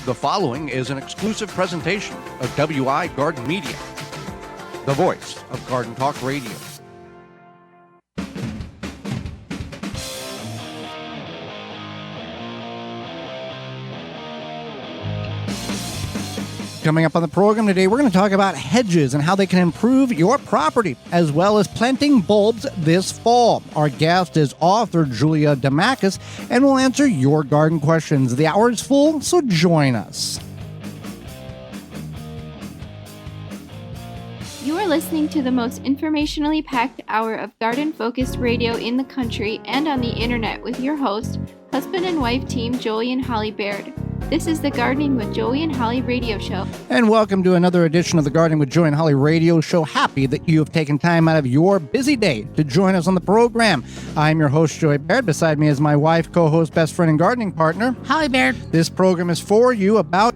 The following is an exclusive presentation of WI Garden Media, the voice of Garden Talk Radio. Coming up on the program today, we're going to talk about hedges and how they can improve your property, as well as planting bulbs this fall. Our guest is author Julia Dimakos, and we'll answer your garden questions. The hour is full, so join us. You are listening to the most informationally packed hour of garden-focused radio in the country and on the internet with your host, husband and wife team Joey and Holly Baird. This is the Gardening with Joey and Holly radio show. And welcome to another edition of the Gardening with Joey and Holly radio show. Happy that you have taken time out of your busy day to join us on the program. I'm your host, Joey Baird. Beside me is my wife, co-host, best friend, and gardening partner, Holly Baird. This program is for you, about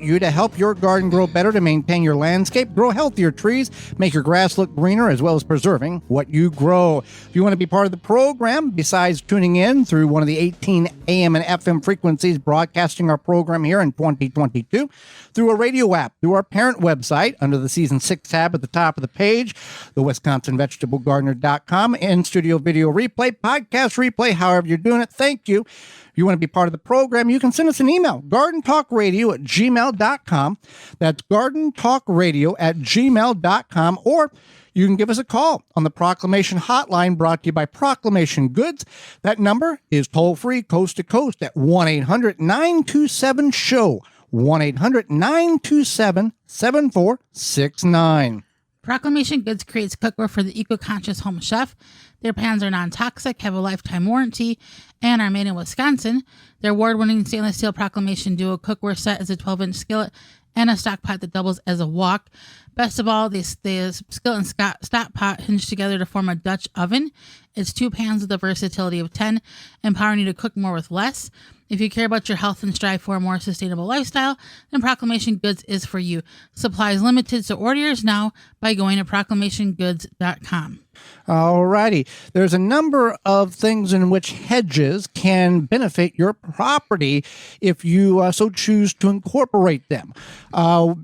you, to help your garden grow better, to maintain your landscape, grow healthier trees, make your grass look greener, as well as preserving what you grow. If you want to be part of the program, besides tuning in through one of the 18 AM and FM frequencies broadcasting our program here in 2022, through a radio app, through our parent website, under the Season 6 tab at the top of the page, the WisconsinVegetableGardener.com, in-studio video replay, podcast replay, however you're doing it, thank you. If you want to be part of the program, you can send us an email, gardentalkradio@gmail.com. That's gardentalkradio@gmail.com, or you can give us a call on the Proclamation Hotline, brought to you by Proclamation Goods. That number is toll-free, coast to coast, at 1-800-927-SHOW, 1-800-927-7469. Proclamation Goods creates cookware for the eco-conscious home chef. Their pans are non-toxic, have a lifetime warranty, and are made in Wisconsin. Their award-winning stainless steel Proclamation Duo cookware set is a 12-inch skillet and a stock pot that doubles as a wok. Best of all, the skillet and stock pot hinge together to form a Dutch oven. It's 2 pans with a versatility of 10, empowering you to cook more with less. If you care about your health and strive for a more sustainable lifestyle, then Proclamation Goods is for you. Supplies limited, so order yours now by going to proclamationgoods.com. All righty. There's a number of things in which hedges can benefit your property if you so choose to incorporate them.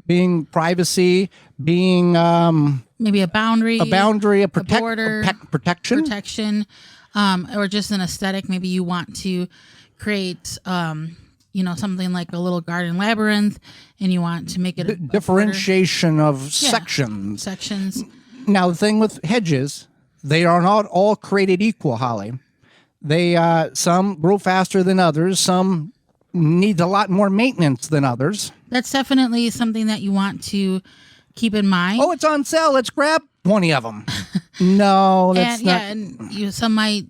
Being privacy, being maybe a boundary, protection, or just an aesthetic. Maybe you want to create, something like a little garden labyrinth, and you want to make it a differentiation of sections. Now, the thing with hedges, they are not all created equal, Holly. They some grow faster than others. Some need a lot more maintenance than others. That's definitely something that you want to keep in mind. Oh, it's on sale. Let's grab 20 of them. No, that's not. Yeah, and some might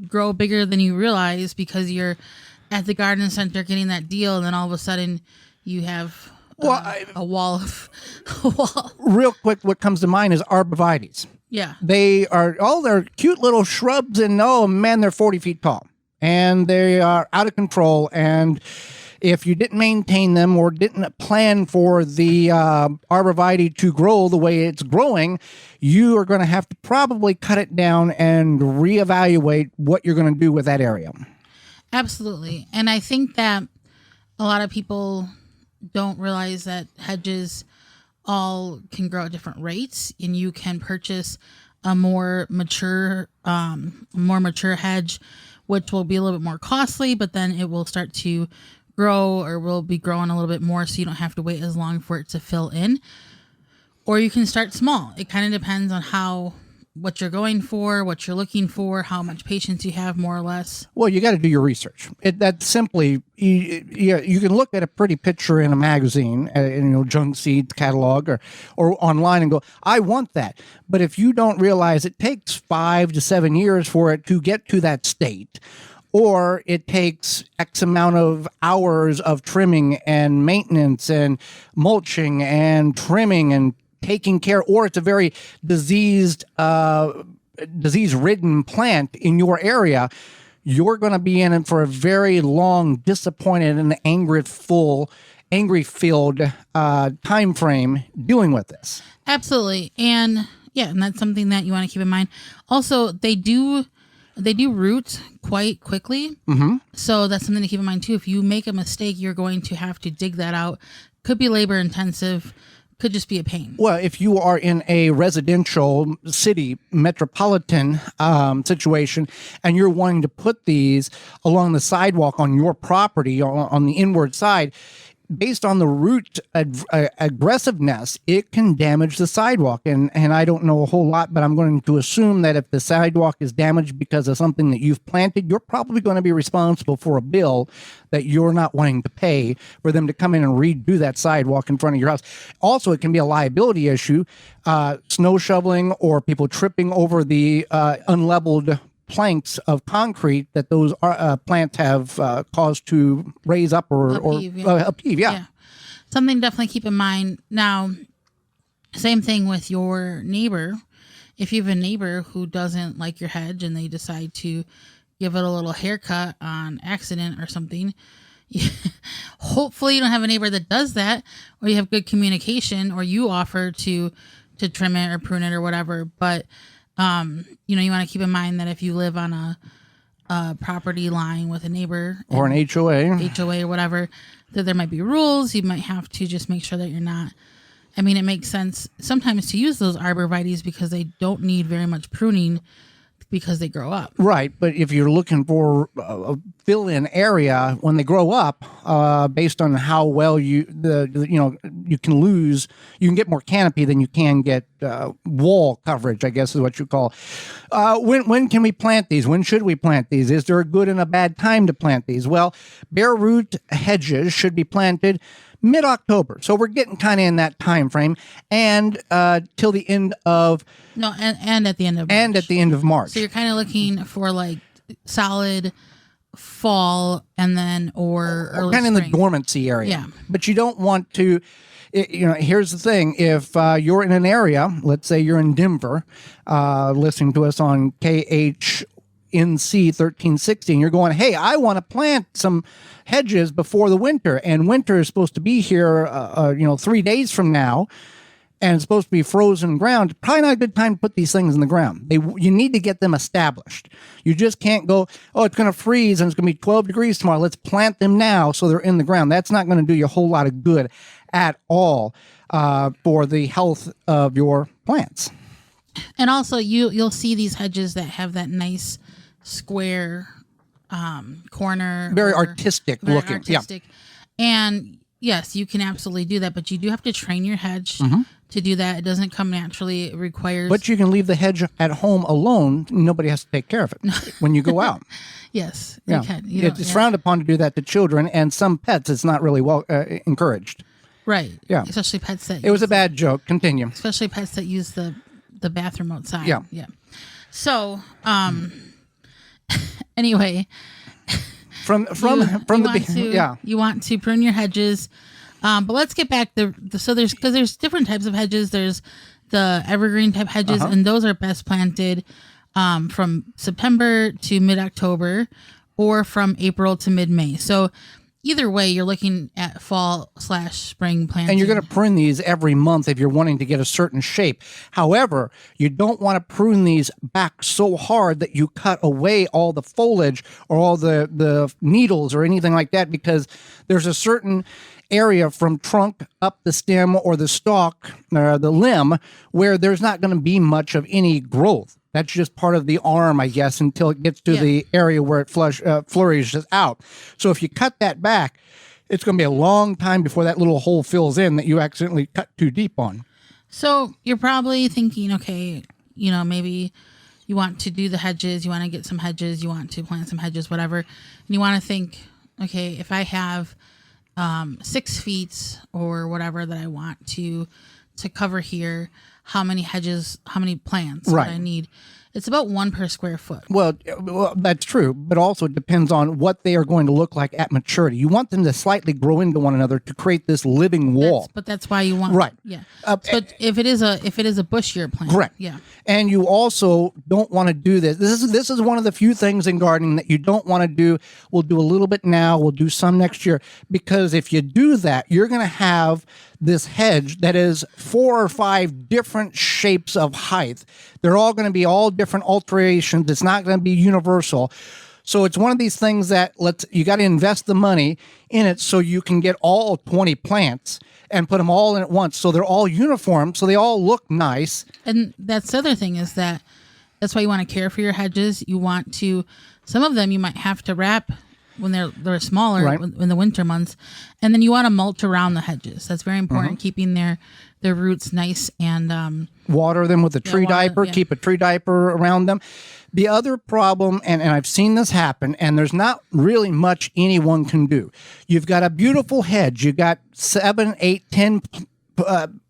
grow bigger than you realize because you're at the garden center getting that deal, and then all of a sudden you have a wall. Real quick, what comes to mind is arborvitaes. Yeah. They're cute little shrubs, and oh man, they're 40 feet tall, and they are out of control. And if you didn't maintain them or didn't plan for the arborvitae to grow the way it's growing, you are going to have to probably cut it down and reevaluate what you're going to do with that area. Absolutely. And I think that a lot of people don't realize that hedges all can grow at different rates, and you can purchase a more mature hedge, which will be a little bit more costly, but then it will start to grow, or will be growing a little bit more, so you don't have to wait as long for it to fill in. Or you can start small. It kind of depends on what you're going for, what you're looking for, how much patience you have, more or less. Well, you got to do your research. That's simply, you can look at a pretty picture in a magazine, junk seed catalog or online, and go, I want that. But if you don't realize it takes 5 to 7 years for it to get to that state, or it takes X amount of hours of trimming and maintenance and mulching and trimming and taking care, or it's a very disease-ridden plant in your area, you're going to be in it for a very long, disappointed, and angry-filled time frame dealing with this. Absolutely. And that's something that you want to keep in mind. Also, they do They do root quite quickly. Mm-hmm. So that's something to keep in mind too. If you make a mistake, you're going to have to dig that out. Could be labor intensive. Could just be a pain. Well, if you are in a residential city metropolitan situation and you're wanting to put these along the sidewalk on your property on the inward side, based on the root aggressiveness, it can damage the sidewalk. And I don't know a whole lot, but I'm going to assume that if the sidewalk is damaged because of something that you've planted, you're probably going to be responsible for a bill that you're not wanting to pay for them to come in and redo that sidewalk in front of your house. Also, it can be a liability issue, snow shoveling or people tripping over the unleveled planks of concrete that those plants have caused to raise up or upheave. Yeah. Something to definitely keep in mind. Now, same thing with your neighbor. If you have a neighbor who doesn't like your hedge and they decide to give it a little haircut on accident or something, hopefully you don't have a neighbor that does that, or you have good communication, or you offer to trim it or prune it or whatever. But you want to keep in mind that if you live on a property line with a neighbor or an HOA or whatever, that there might be rules. You might have to just make sure that you're not. I mean, it makes sense sometimes to use those arborvitaes because they don't need very much pruning because they grow up. Right. But if you're looking for a fill-in area when they grow up, based on how well you can get more canopy than you can get wall coverage, I guess is what you call. When can we plant these? When should we plant these? Is there a good and a bad time to plant these? Well, bare root hedges should be planted mid-October. So we're getting kind of in that time frame, and till the end of and at the end of March. And at the end of March. So you're kind of looking for like solid fall and then or early kind of in spring. the dormancy area. Yeah. But you don't want to here's the thing. If you're in an area, let's say you're in Denver, listening to us on KHNC 1360, and you're going, hey, I want to plant some hedges before the winter, and winter is supposed to be here 3 days from now, and it's supposed to be frozen ground. Probably not a good time to put these things in the ground. You need to get them established. You just can't go, oh, it's going to freeze and it's going to be 12 degrees tomorrow. Let's plant them now so they're in the ground. That's not going to do you a whole lot of good at all for the health of your plants. And also, you'll see these hedges that have that nice square corner, very artistic looking. Artistic. Yeah. And yes, you can absolutely do that, but you do have to train your hedge to do that. It doesn't come naturally. It requires. But you can leave the hedge at home alone. Nobody has to take care of it when you go out. Yes, yeah. You can. It's frowned upon to do that to children, and some pets it's not really well encouraged. Right. Yeah. Especially pets that. It was a bad joke. Continue. Especially pets that use the bathroom outside. Yeah. Yeah. So, anyway. From the you want to prune your hedges, but let's get back there's different types of hedges. There's the evergreen type hedges, and those are best planted from September to mid-October, or from April to mid-May. So either way, you're looking at fall/spring planting. And you're going to prune these every month if you're wanting to get a certain shape. However, you don't want to prune these back so hard that you cut away all the foliage or all the needles or anything like that, because there's a certain area from trunk up the stem or the stalk or the limb where there's not going to be much of any growth. That's just part of the arm, I guess, until it gets to the area where it flourishes out. So if you cut that back, it's going to be a long time before that little hole fills in that you accidentally cut too deep on. So you're probably thinking, okay, maybe you want to do the hedges, you want to get some hedges, you want to plant some hedges, whatever. And you want to think, okay, if I have 6 feet or whatever that I want to cover here, how many hedges, how many plants would I need? It's about 1 per square foot. Well, that's true, but also it depends on what they are going to look like at maturity. You want them to slightly grow into one another to create this living wall. But that's why you want Yeah. But if it is a bushier plant. Correct. Yeah. And you also don't want to do this. This is one of the few things in gardening that you don't want to do. We'll do a little bit now, we'll do some next year, because if you do that, you're going to have this hedge that is 4 or 5 different different shapes of height. They're all going to be all different alterations. It's not going to be universal. So it's one of these things that you got to invest the money in it so you can get all 20 plants and put them all in at once. So they're all uniform. So they all look nice. And that's the other thing is that's why you want to care for your hedges. You want to, some of them you might have to wrap when they're smaller, right, in the winter months. And then you want to mulch around the hedges. That's very important, keeping their roots nice and water them with a tree diaper, keep a tree diaper around them. The other problem, and I've seen this happen, and there's not really much anyone can do. You've got a beautiful hedge. You got 7, 8, 10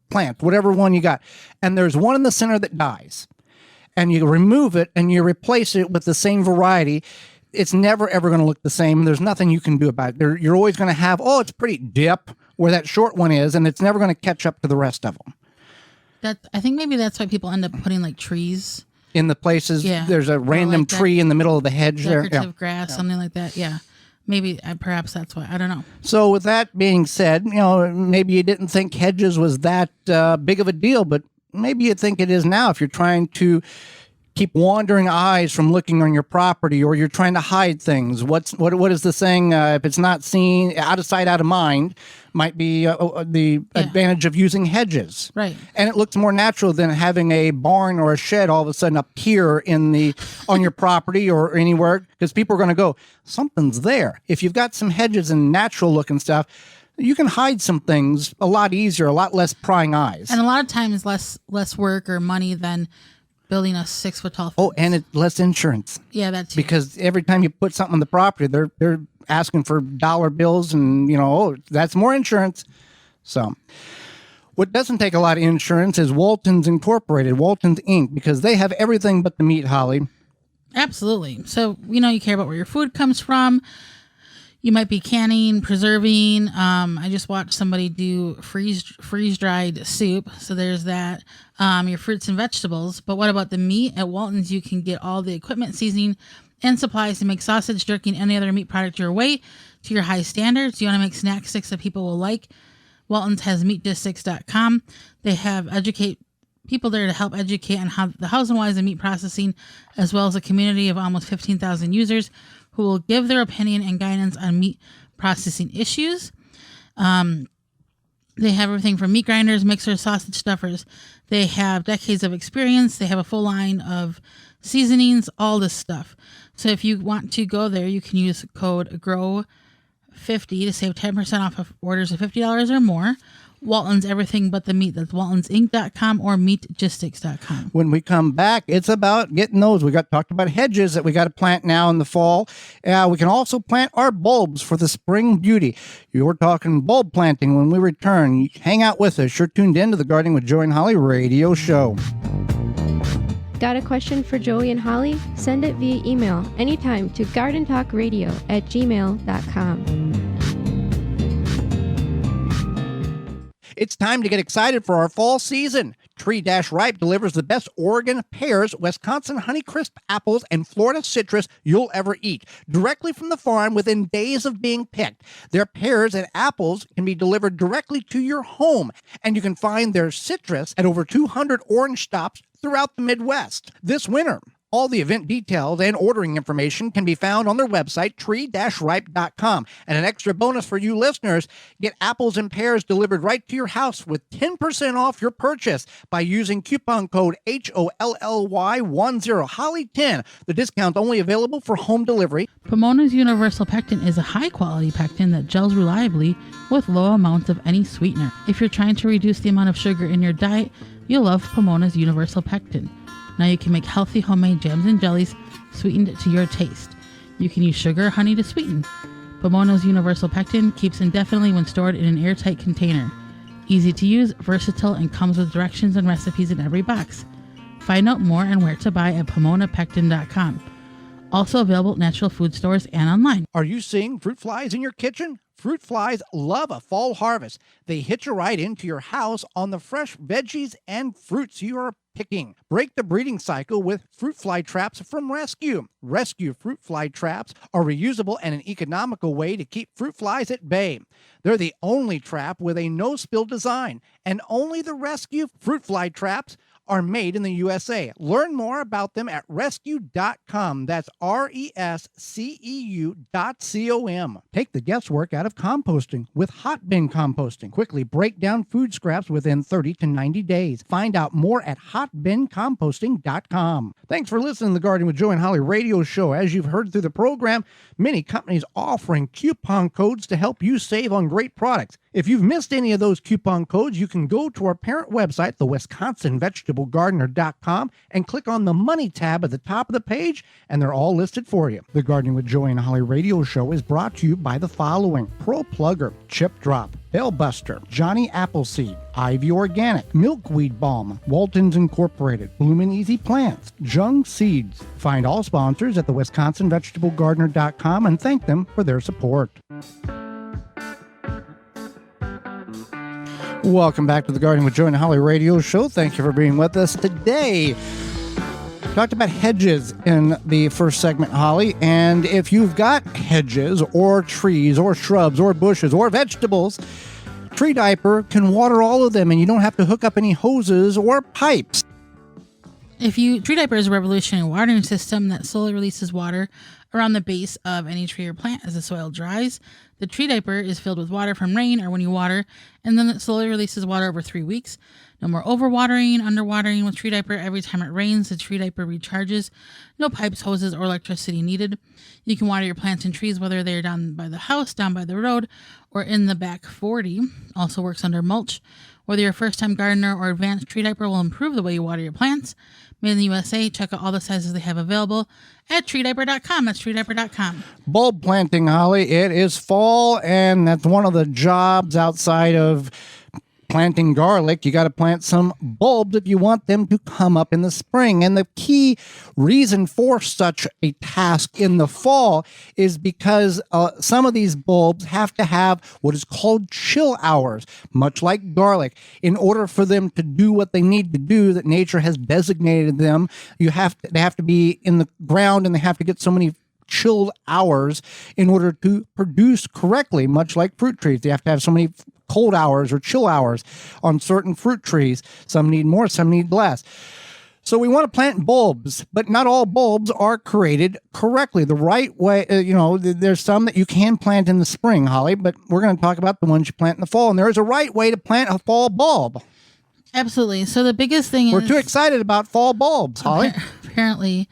plants, whatever one you got. And there's one in the center that dies. And you remove it and you replace it with the same variety. It's never, ever going to look the same. There's nothing you can do about it. You're always going to have, it's pretty dip where that short one is, and it's never going to catch up to the rest of them. I think maybe that's why people end up putting like trees in the places. There's a random tree in the middle of the hedge there. Decorative grass, something like that. Yeah. Maybe, perhaps that's why. I don't know. So with that being said, maybe you didn't think hedges was that big of a deal, but maybe you think it is now if you're trying to keep wandering eyes from looking on your property, or you're trying to hide things. What is the saying? If it's not seen, out of sight, out of mind, might be the advantage of using hedges. Right. And it looks more natural than having a barn or a shed all of a sudden appear on your property or anywhere, because people are going to go, something's there. If you've got some hedges and natural looking stuff, you can hide some things a lot easier, a lot less prying eyes. And a lot of times less work or money than building a 6-foot tall fence. And less insurance. Yeah, that's because every time you put something on the property, they're asking for dollar bills, and that's more insurance. So, what doesn't take a lot of insurance is Walton's Incorporated, Walton's Inc., because they have everything but the meat, Holly. Absolutely. So you care about where your food comes from. You might be canning, preserving. I just watched somebody do freeze-dried soup. So there's that. Your fruits and vegetables. But what about the meat? At Walton's, you can get all the equipment, seasoning, and supplies to make sausage, jerky, and any other meat product your way to your high standards. You want to make snack sticks that people will like? Walton's has meatdistricts.com. They have people there to help educate on how the hows and whys of meat processing, as well as a community of almost 15,000 users who will give their opinion and guidance on meat processing issues. They have everything from meat grinders, mixers, sausage stuffers. They have decades of experience. They have a full line of seasonings, all this stuff. So if you want to go there, you can use code GROW50 to save 10% off of orders of $50 or more. Walton's everything but the meat. That's waltonsinc.com or meatgistics.com. When we come back, it's about getting those. We talked about hedges that we got to plant now in the fall. We can also plant our bulbs for the spring beauty. You're talking bulb planting when we return. Hang out with us. You're tuned in to the Gardening with Joey and Holly radio show. Got a question for Joey and Holly? Send it via email anytime to gardentalkradio@gmail.com. It's time to get excited for our fall season. Tree-Ripe delivers the best Oregon pears, Wisconsin Honeycrisp apples, and Florida citrus you'll ever eat, directly from the farm within days of being picked. Their pears and apples can be delivered directly to your home, and you can find their citrus at over 200 orange stops throughout the Midwest. This winter, all the event details and ordering information can be found on their website, tree-ripe.com. And an extra bonus for you listeners, get apples and pears delivered right to your house with 10% off your purchase by using coupon code HOLLY10, Holly10. The discount only available for home delivery. Pomona's Universal Pectin is a high-quality pectin that gels reliably with low amounts of any sweetener. If you're trying to reduce the amount of sugar in your diet, you'll love Pomona's Universal Pectin. Now you can make healthy homemade jams and jellies sweetened to your taste. You can use sugar or honey to sweeten. Pomona's Universal Pectin keeps indefinitely when stored in an airtight container. Easy to use, versatile, and comes with directions and recipes in every box. Find out more and where to buy at PomonaPectin.com. Also available at natural food stores and online. Are you seeing fruit flies in your kitchen? Fruit flies love a fall harvest. They hitch a ride into your house on the fresh veggies and fruits you are picking. Break the breeding cycle with fruit fly traps from Rescue. Rescue fruit fly traps are reusable and an economical way to keep fruit flies at bay. They're the only trap with a no-spill design, and only the Rescue fruit fly traps are made in the USA. Learn more about them at rescue.com. That's RESCEU.com. Take the guesswork out of composting with hot bin composting. Quickly break down food scraps within 30 to 90 days. Find out more at hotbincomposting.com. Thanks for listening to the Gardening with Joe and Holly radio show. As you've heard through the program, many companies offering coupon codes to help you save on great products. If you've missed any of those coupon codes, you can go to our parent website, the WisconsinVegetableGardener.com, and click on the Money tab at the top of the page, and they're all listed for you. The Gardening with Joey and Holly radio show is brought to you by the following: Pro Plugger, Chip Drop, Bellbuster, Johnny Appleseed, Ivy Organic, Milkweed Balm, Walton's Incorporated, Bloomin' Easy Plants, Jung Seeds. Find all sponsors at the WisconsinVegetableGardener.com and thank them for their support. Welcome back to the Gardening with Joe and Holly radio show. Thank you for being with us today. We talked about hedges in the first segment, Holly, and if you've got hedges or trees or shrubs or bushes or vegetables, Tree Diaper can water all of them and you don't have to hook up any hoses or pipes. Tree Diaper is a revolutionary watering system that slowly releases water around the base of any tree or plant as the soil dries. The Tree Diaper is filled with water from rain or when you water, and then it slowly releases water over 3 weeks. No more overwatering, underwatering with Tree Diaper. Every time it rains, the Tree Diaper recharges. No pipes, hoses, or electricity needed. You can water your plants and trees whether they're down by the house, down by the road, or in the back 40. Also works under mulch. Whether you're a first-time gardener or advanced, Tree Diaper will improve the way you water your plants. Made in the USA. Check out all the sizes they have available at treediaper.com. That's treediaper.com. Bulb planting, Holly. It is fall, and that's one of the jobs outside of planting garlic. You got to plant some bulbs if you want them to come up in the spring. And the key reason for such a task in the fall is because some of these bulbs have to have what is called chill hours, much like garlic. In order for them to do what they need to do, that nature has designated them, they have to be in the ground and they have to get so many chilled hours in order to produce correctly, much like fruit trees. They have to have so many cold hours or chill hours on certain fruit trees. Some need more, some need less. So we want to plant bulbs, but not all bulbs are created correctly. The right way, there's some that you can plant in the spring, Holly, but we're going to talk about the ones you plant in the fall. And there is a right way to plant a fall bulb. Absolutely. So the biggest thing is... We're too excited about fall bulbs, Holly. Apparently.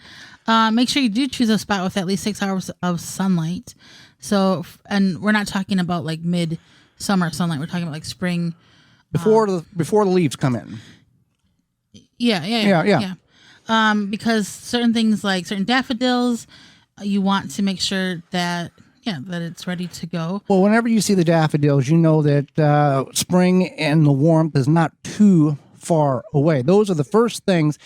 Make sure you do choose a spot with at least 6 hours of sunlight. So, and we're not talking about like mid-summer sunlight. We're talking about like spring. Before the leaves come in. Yeah. Because certain things like certain daffodils, you want to make sure that it's ready to go. Well, whenever you see the daffodils, you know that spring and the warmth is not too far away. Those are the first things.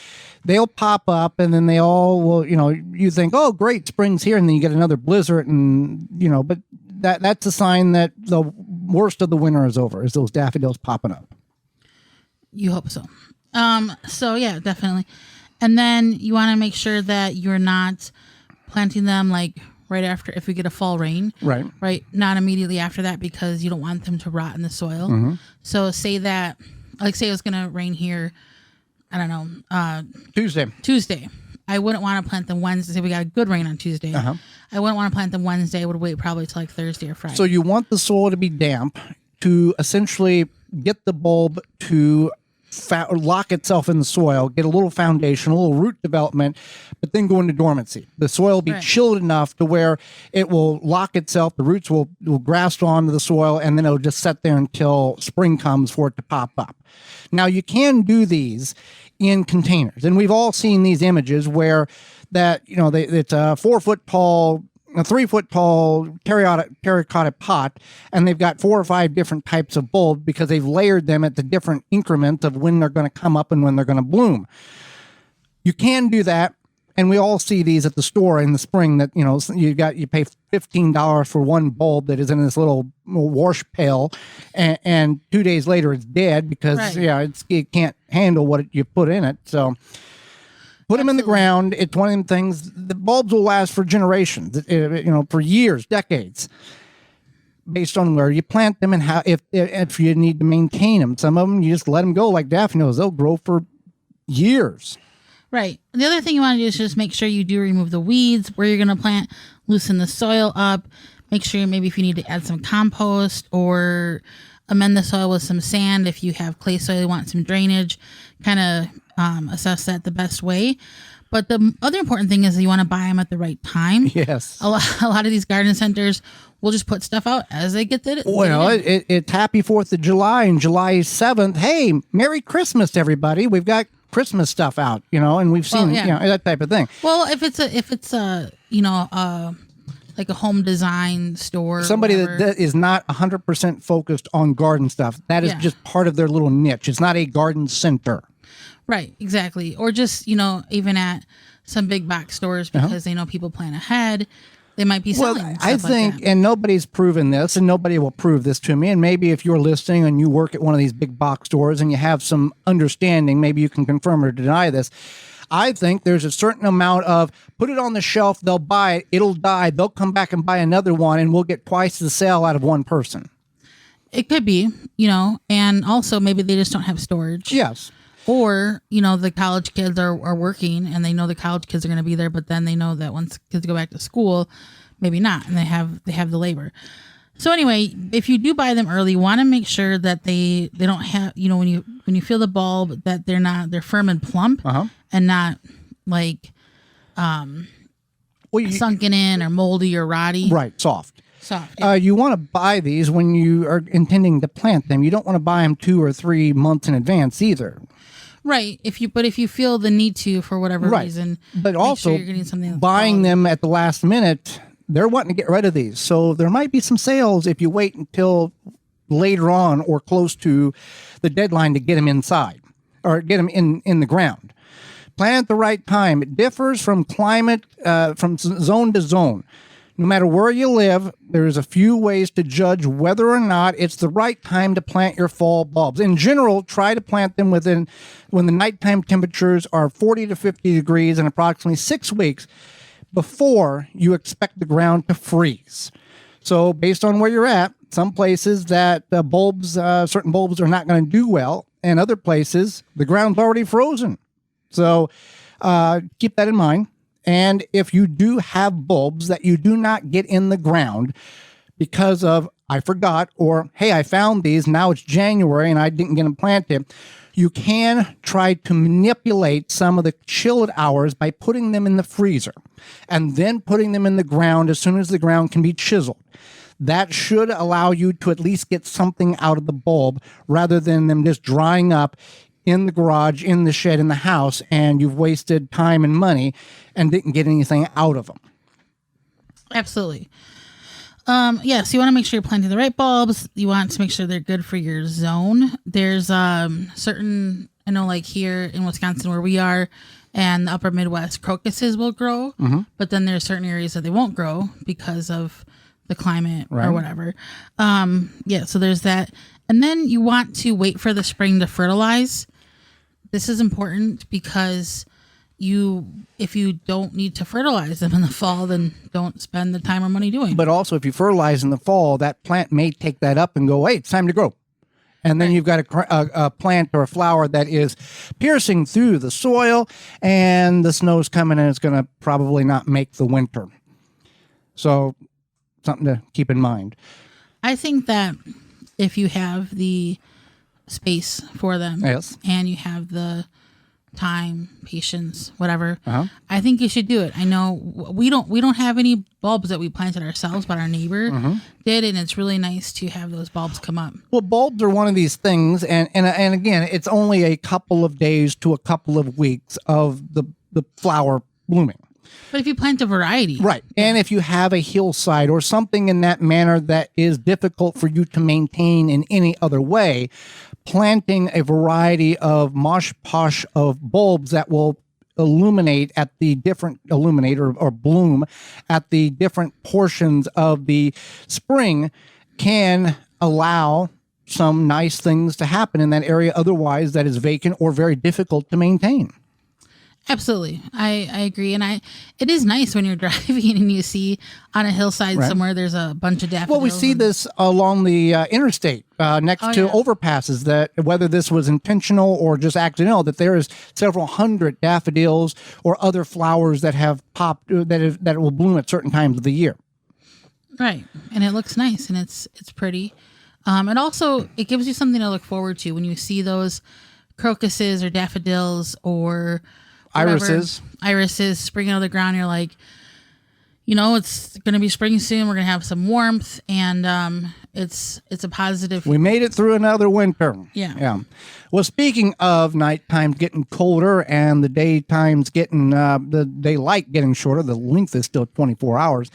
They'll pop up and then they all will, you think, oh, great, spring's here. And then you get another blizzard and, but that's a sign that the worst of the winter is over, is those daffodils popping up. You hope so. So yeah, definitely. And then you want to make sure that you're not planting them like right after, if we get a fall rain. Right. Not immediately after that, because you don't want them to rot in the soil. Mm-hmm. So say it was going to rain here, I don't know, Tuesday. I wouldn't want to plant them Wednesday. Say we got a good rain on Tuesday. Uh-huh. I wouldn't want to plant them Wednesday. I would wait probably till like Thursday or Friday. So you want the soil to be damp to essentially get the bulb to lock itself in the soil, get a little foundation, a little root development, but then go into dormancy. The soil will be chilled enough to where it will lock itself, the roots will grasp onto the soil, and then it'll just sit there until spring comes for it to pop up. Now, you can do these in containers, and we've all seen these images where it's a 4-foot tall, a 3-foot tall terracotta pot, and they've got 4 or 5 different types of bulb because they've layered them at the different increments of when they're going to come up and when they're going to bloom. You can do that, And we all see these at the store in the spring that, you pay $15 for one bulb that is in this little wash pail, and 2 days later it's dead because, it can't handle what you put in it. So put them in the ground. It's one of them things. The bulbs will last for generations, for years, decades, based on where you plant them and how, if you need to maintain them. Some of them, you just let them go like daffodils. They'll grow for years. Right. The other thing you want to do is just make sure you do remove the weeds where you're going to plant, loosen the soil up, make sure maybe if you need to add some compost or amend the soil with some sand. If you have clay soil, you want some drainage, kind of assess that the best way. But the other important thing is that you want to buy them at the right time. Yes. A lot of these garden centers will just put stuff out as they get it. Well, it's happy 4th of July and July 7th. Hey, Merry Christmas, everybody. We've got Christmas stuff out, and we've seen, that type of thing. Well, if it's a like a home design store, somebody that is not 100% focused on garden stuff, that is just part of their little niche. It's not a garden center. Right, exactly. Or just, even at some big box stores because they know people plan ahead. They might be selling. Well, I think, and nobody's proven this, and nobody will prove this to me. And maybe if you're listening and you work at one of these big box stores and you have some understanding, maybe you can confirm or deny this. I think there's a certain amount of put it on the shelf, they'll buy it, it'll die, they'll come back and buy another one, and we'll get twice the sale out of one person. It could be, and also maybe they just don't have storage. Yes. Or, the college kids are working and they know the college kids are going to be there, but then they know that once kids go back to school, maybe not. And they have the labor. So anyway, if you do buy them early, you want to make sure that they don't have, when you feel the bulb, that they're firm and plump and not like sunken in or moldy or rotty. Right. Soft. Yeah. You want to buy these when you are intending to plant them. You don't want to buy them 2 or 3 months in advance either. Right. If you feel the need to for whatever reason, but also sure you're getting something buying them at the last minute, they're wanting to get rid of these. So there might be some sales if you wait until later on or close to the deadline to get them inside or get them in the ground. Plant at the right time. It differs from climate, from zone to zone. No matter where you live, there's a few ways to judge whether or not it's the right time to plant your fall bulbs. In general, try to plant them when the nighttime temperatures are 40 to 50 degrees and approximately 6 weeks before you expect the ground to freeze. So based on where you're at, some places that certain bulbs are not going to do well, and other places, the ground's already frozen. So keep that in mind. And if you do have bulbs that you do not get in the ground because of, I forgot, or, hey, I found these, now it's January and I didn't get them planted, you can try to manipulate some of the chilled hours by putting them in the freezer and then putting them in the ground as soon as the ground can be chiseled. That should allow you to at least get something out of the bulb rather than them just drying up in the garage, in the shed, in the house, and you've wasted time and money and didn't get anything out of them. Absolutely. Yes, you want to make sure you're planting the right bulbs. You want to make sure they're good for your zone. There's certain, I know like here in Wisconsin where we are and the upper Midwest, crocuses will grow, but then there's certain areas that they won't grow because of the climate or whatever. So there's that. And then you want to wait for the spring to fertilize. This is important because if you don't need to fertilize them in the fall, then don't spend the time or money doing it. But also, if you fertilize in the fall, that plant may take that up and go, hey, it's time to grow. And then you've got a plant or a flower that is piercing through the soil, and the snow's coming, and it's going to probably not make the winter. So something to keep in mind. I think that if you have the space for them and you have the time, patience, whatever, I think you should do it. I know we don't have any bulbs that we planted ourselves, but our neighbor did, and it's really nice to have those bulbs come up. Well, bulbs are one of these things, and again, it's only a couple of days to a couple of weeks of the flower blooming. But if you plant a variety. Right. And if you have a hillside or something in that manner that is difficult for you to maintain in any other way, planting a variety of mosh posh of bulbs that will illuminate or bloom at the different portions of the spring can allow some nice things to happen in that area otherwise that is vacant or very difficult to maintain. Absolutely. I agree. And it is nice when you're driving and you see on a hillside somewhere there's a bunch of daffodils. Well, we see this along the interstate next to overpasses, that whether this was intentional or just accidental, that there is several hundred daffodils or other flowers that have popped that will bloom at certain times of the year. Right. And it looks nice and it's pretty. And also it gives you something to look forward to when you see those crocuses or daffodils or irises springing out of the ground. You're like, it's going to be spring soon. We're going to have some warmth, and it's a positive. We made it through another winter. Yeah. Well, speaking of nighttime getting colder and the daytimes getting the daylight getting shorter, the length is still 24 hours,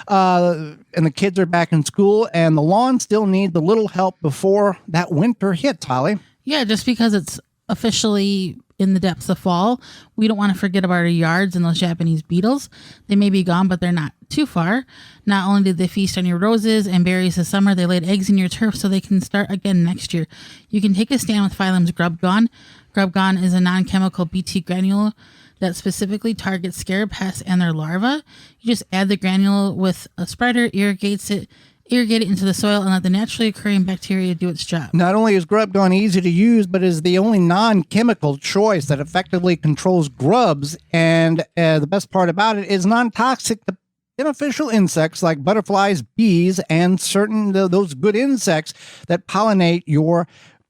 and the kids are back in school, and the lawn still needs a little help before that winter hits, Holly. Yeah, just because it's officially in the depths of fall, we don't want to forget about our yards and those Japanese beetles. They may be gone, but they're not too far. Not only did they feast on your roses and berries this summer, they laid eggs in your turf so they can start again next year. You can take a stand with Phylum's Grub Gone. Grub Gone is a non-chemical BT granule that specifically targets scarab pests and their larvae. You just add the granule with a spreader, irrigate it into the soil, and let the naturally occurring bacteria do its job. Not only is Grub Gone easy to use, but is the only non-chemical choice that effectively controls grubs. And the best part about it is non-toxic to beneficial insects like butterflies, bees, and certain those good insects that pollinate your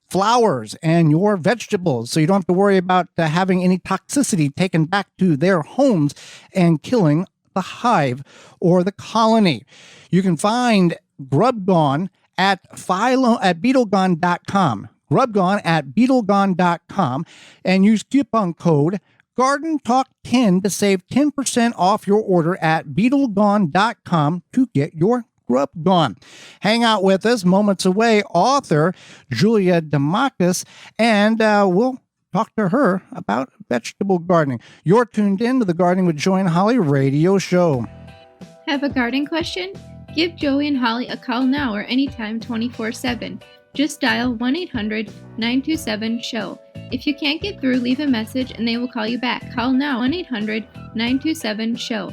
flowers and your vegetables. So you don't have to worry about having any toxicity taken back to their homes and killing the hive or the colony. You can find Grub Gone at beetlegone.com. Grub Gone at beetlegone.com, and use coupon code GardenTalk10 to save 10% off your order at beetlegone.com to get your Grub Gone. Hang out with us moments away, author Julia Dimakos, and we'll talk to her about vegetable gardening. You're tuned in to the Gardening with Joy and Holly radio show. Have a garden question? Give Joey and Holly a call now or anytime 24/7. Just dial 1-800-927-SHOW. If you can't get through, leave a message and they will call you back. Call now 1-800-927-SHOW.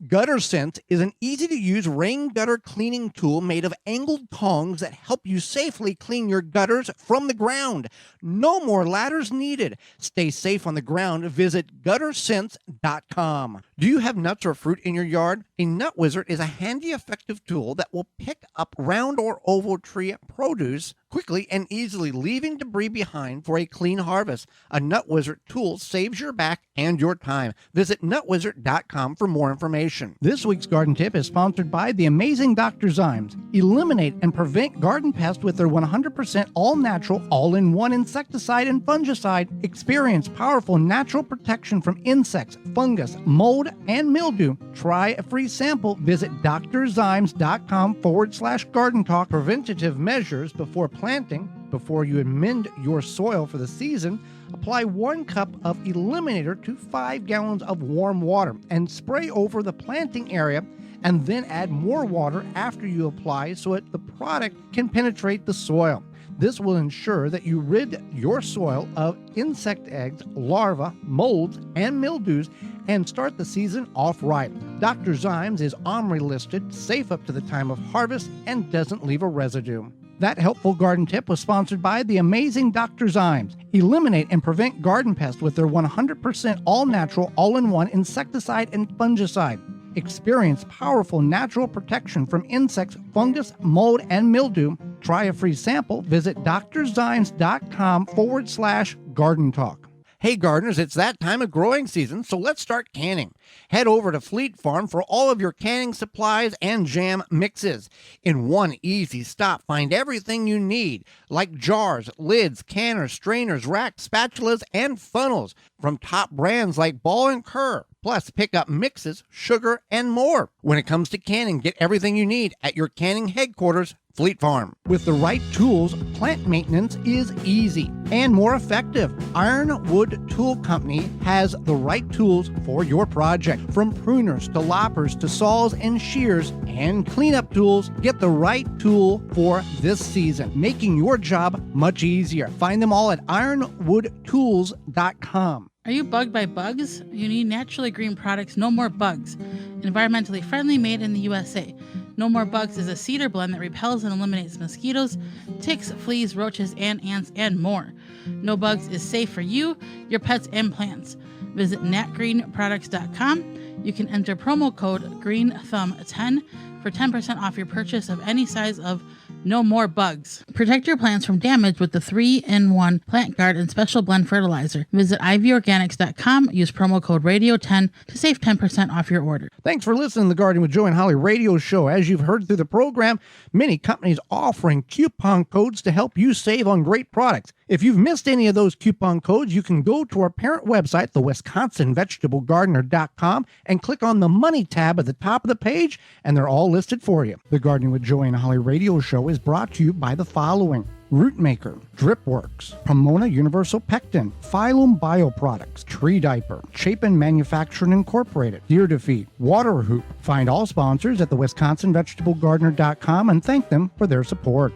Gutter Sense is an easy-to-use rain gutter cleaning tool made of angled tongs that help you safely clean your gutters from the ground. No more ladders needed. Stay safe on the ground. Visit guttersense.com. Do you have nuts or fruit in your yard? A Nut Wizard is a handy, effective tool that will pick up round or oval tree produce quickly and easily, leaving debris behind for a clean harvest. A Nut Wizard tool saves your back and your time. Visit nutwizard.com for more information. This week's garden tip is sponsored by the amazing Dr. Zymes. Eliminate and prevent garden pests with their 100% all-natural, all-in-one insecticide and fungicide. Experience powerful natural protection from insects, fungus, mold, and mildew. Try a free sample. Visit drzymes.com/garden talk. Preventative measures before planting. Before you amend your soil for the season, apply 1 cup of Eliminator to 5 gallons of warm water and spray over the planting area, and then add more water after you apply so that the product can penetrate the soil. This will ensure that you rid your soil of insect eggs, larvae, molds, and mildews, and start the season off right. Dr. Zymes is OMRI listed, safe up to the time of harvest, and doesn't leave a residue. That helpful garden tip was sponsored by the amazing Dr. Zymes. Eliminate and prevent garden pests with their 100% all-natural, all-in-one insecticide and fungicide. Experience powerful natural protection from insects, fungus, mold, and mildew. Try a free sample. Visit drzymes.com/garden talk. Hey gardeners, it's that time of growing season, so let's start canning. Head over to Fleet Farm for all of your canning supplies and jam mixes. In one easy stop, find everything you need, like jars, lids, canners, strainers, racks, spatulas, and funnels from top brands like Ball & Kerr. Plus, pick up mixes, sugar, and more. When it comes to canning, get everything you need at your canning headquarters, Fleet Farm. With the right tools, plant maintenance is easy and more effective. Ironwood Tool Company has the right tools for your project. From pruners to loppers to saws and shears and cleanup tools, get the right tool for this season, making your job much easier. Find them all at ironwoodtools.com. Are you bugged by bugs? You need naturally green products, No More Bugs. Environmentally friendly, made in the USA. No More Bugs is a cedar blend that repels and eliminates mosquitoes, ticks, fleas, roaches, and ants, and more. No Bugs is safe for you, your pets, and plants. Visit natgreenproducts.com. You can enter promo code GREENTHUMB10 for 10% off your purchase of any size of No More Bugs. Protect your plants from damage with the 3-in-1 Plant Guard and Special Blend Fertilizer. Visit ivorganics.com. Use promo code RADIO10 to save 10% off your order. Thanks for listening to the Gardening with Joy and Holly radio show. As you've heard through the program, many companies offering coupon codes to help you save on great products. If you've missed any of those coupon codes, you can go to our parent website, the WisconsinVegetableGardener.com, and click on the Money tab at the top of the page, and they're all listed for you. The Gardening with Joy and Holly radio show is brought to you by the following: Rootmaker, Dripworks, Pomona Universal Pectin, Phylum Bioproducts, Tree Diaper, Chapin Manufacturing Incorporated, Deer Defeat, Water Hoop. Find all sponsors at the WisconsinVegetableGardener.com and thank them for their support.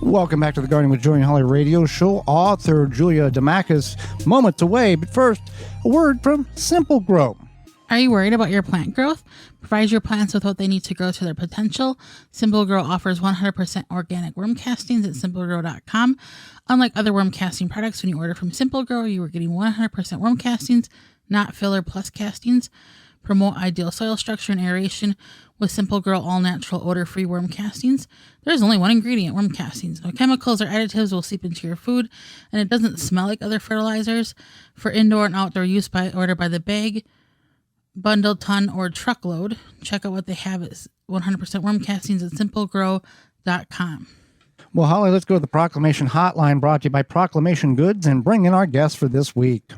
Welcome back to the Gardening with Joy and Holly radio show. Author Julia Dimakos moments away, but first, a word from Simple Grow. Are you worried about your plant growth? Provide your plants with what they need to grow to their potential. Simple Grow offers 100% organic worm castings at simplegrow.com. Unlike other worm casting products, when you order from Simple Grow, you are getting 100% worm castings, not filler plus castings. Promote ideal soil structure and aeration with Simple Grow all-natural odor-free worm castings. There's only one ingredient, worm castings. No chemicals or additives will seep into your food, and it doesn't smell like other fertilizers. For indoor and outdoor use, order by the bag, bundle, ton, or truckload. Check out what they have at 100% worm castings at simplegrow.com. Well, Holly, let's go to the Proclamation Hotline, brought to you by Proclamation Goods, and bring in our guest for this week.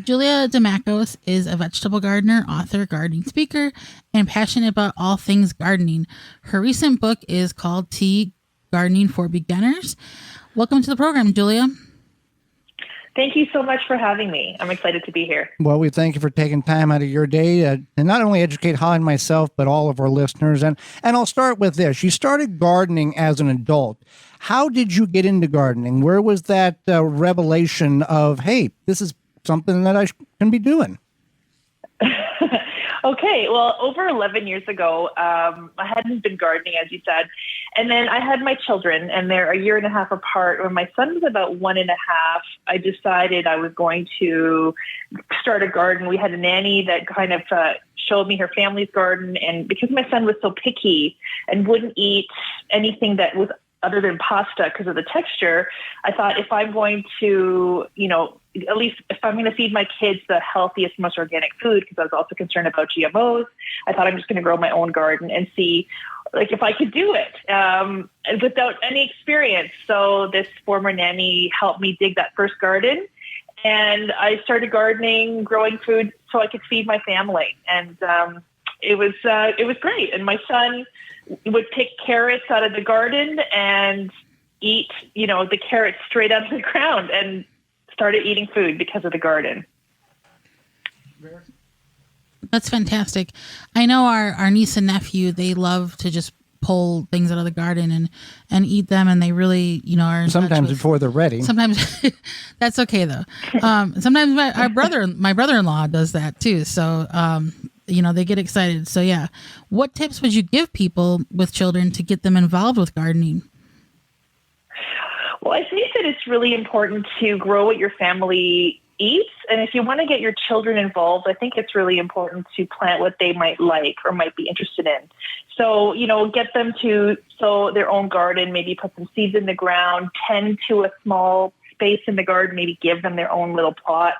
Julia Dimakos is a vegetable gardener, author, gardening speaker, and passionate about all things gardening. Her recent book is called Tea Gardening for Beginners. Welcome to the program, Julia. Thank you so much for having me. I'm excited to be here. Well, we thank you for taking time out of your day and not only educate Holly and myself, but all of our listeners. And I'll start with this. You started gardening as an adult. How did you get into gardening? Where was that revelation of, hey, this is something that I can be doing? Okay, well, over 11 years ago, I hadn't been gardening, as you said, and then I had my children, and they're a year and a half apart. When my son was about 1.5, I decided I was going to start a garden. We had a nanny that kind of showed me her family's garden, and because my son was so picky and wouldn't eat anything that was other than pasta because of the texture, I thought if I'm going to, at least if I'm going to feed my kids the healthiest, most organic food, because I was also concerned about GMOs, I thought I'm just going to grow my own garden and see if I could do it without any experience. So this former nanny helped me dig that first garden, and I started gardening, growing food so I could feed my family. And it was great. And my son would pick carrots out of the garden and eat, the carrots straight out of the ground, and started eating food because of the garden. That's fantastic. I know our niece and nephew, they love to just pull things out of the garden and eat them, and they really, are sometimes before they're ready. Sometimes that's okay though. Sometimes my brother-in-law does that too. So, they get excited. So yeah, what tips would you give people with children to get them involved with gardening? Well, I think that it's really important to grow what your family eats. And if you want to get your children involved, I think it's really important to plant what they might like or might be interested in. So, get them to sow their own garden, maybe put some seeds in the ground, tend to a small space in the garden, maybe give them their own little plot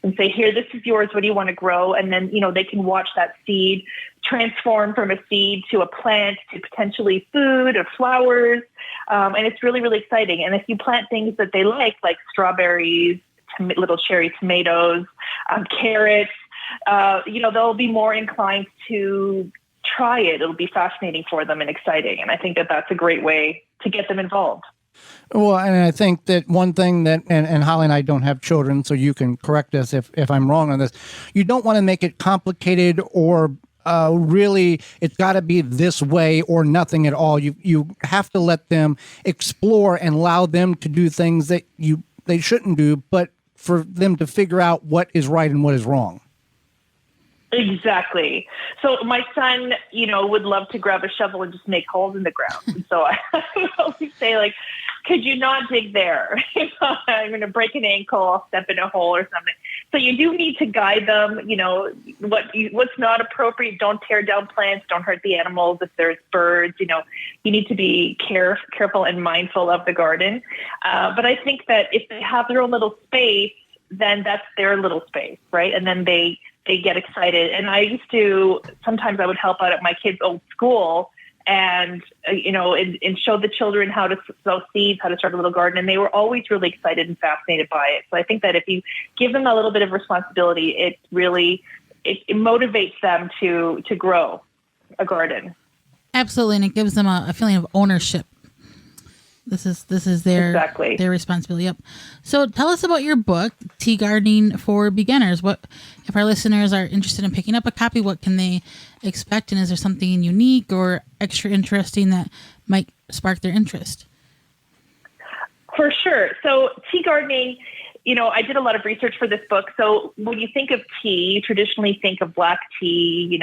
and say, here, this is yours. What do you want to grow? And then, they can watch that seed transform from a seed to a plant to potentially food or flowers. And it's really, really exciting. And if you plant things that they like strawberries, little cherry tomatoes, carrots, they'll be more inclined to try it, it'll be fascinating for them and exciting. And I think that that's a great way to get them involved. Well, and I think that one thing that, and Holly and I don't have children, so you can correct us if I'm wrong on this. You don't want to make it complicated or really it's got to be this way or nothing at all. You have to let them explore and allow them to do things that they shouldn't do, but for them to figure out what is right and what is wrong. Exactly. So my son, would love to grab a shovel and just make holes in the ground. And so I would always say, like, could you not dig there? I'm going to break an ankle, I'll step in a hole or something. So you do need to guide them, what's not appropriate. Don't tear down plants, don't hurt the animals. If there's birds, you need to be careful and mindful of the garden. But I think that if they have their own little space, then that's their little space, right? And then they get excited. And sometimes I would help out at my kids' old school and show the children how to sow seeds, how to start a little garden. And they were always really excited and fascinated by it. So I think that if you give them a little bit of responsibility, it motivates them to grow a garden. Absolutely. And it gives them a feeling of ownership. This is their responsibility. Yep. So tell us about your book, Tea Gardening for Beginners. What if our listeners are interested in picking up a copy? What can they expect? And is there something unique or extra interesting that might spark their interest? For sure. So tea gardening, I did a lot of research for this book. So when you think of tea, you traditionally think of black tea,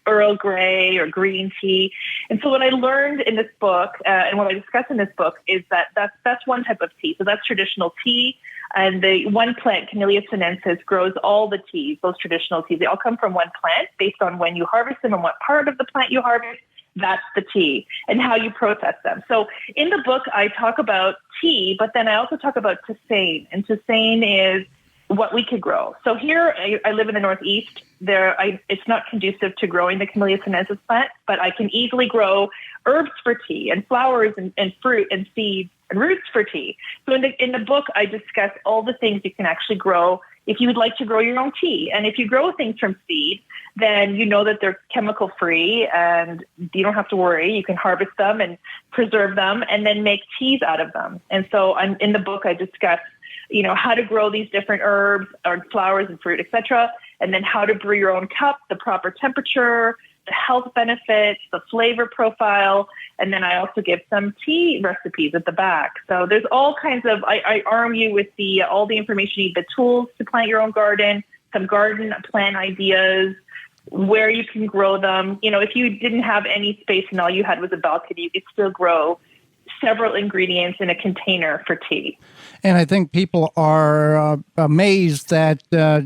Earl Grey or green tea. And so what I learned in this book and what I discuss in this book is that's one type of tea. So that's traditional tea. And the one plant, Camellia sinensis, grows all the teas, those traditional teas. They all come from one plant based on when you harvest them and what part of the plant you harvest. That's the tea and how you process them. So in the book, I talk about tea, but then I also talk about tisane. And tisane is what we could grow. So here, I live in the Northeast. It's not conducive to growing the Camellia sinensis plant, but I can easily grow herbs for tea and flowers and fruit and seeds and roots for tea. So in the book, I discuss all the things you can actually grow if you would like to grow your own tea. And if you grow things from seed, then you know that they're chemical free and you don't have to worry. You can harvest them and preserve them and then make teas out of them. And so in the book, I discuss, how to grow these different herbs or flowers and fruit, etc. And then how to brew your own cup, the proper temperature, the health benefits, the flavor profile. And then I also give some tea recipes at the back. So there's all kinds of, I arm you with all the information you need, the tools to plant your own garden, some garden plant ideas, where you can grow them. If you didn't have any space and all you had was a balcony, you could still grow several ingredients in a container for tea. And I think people are amazed that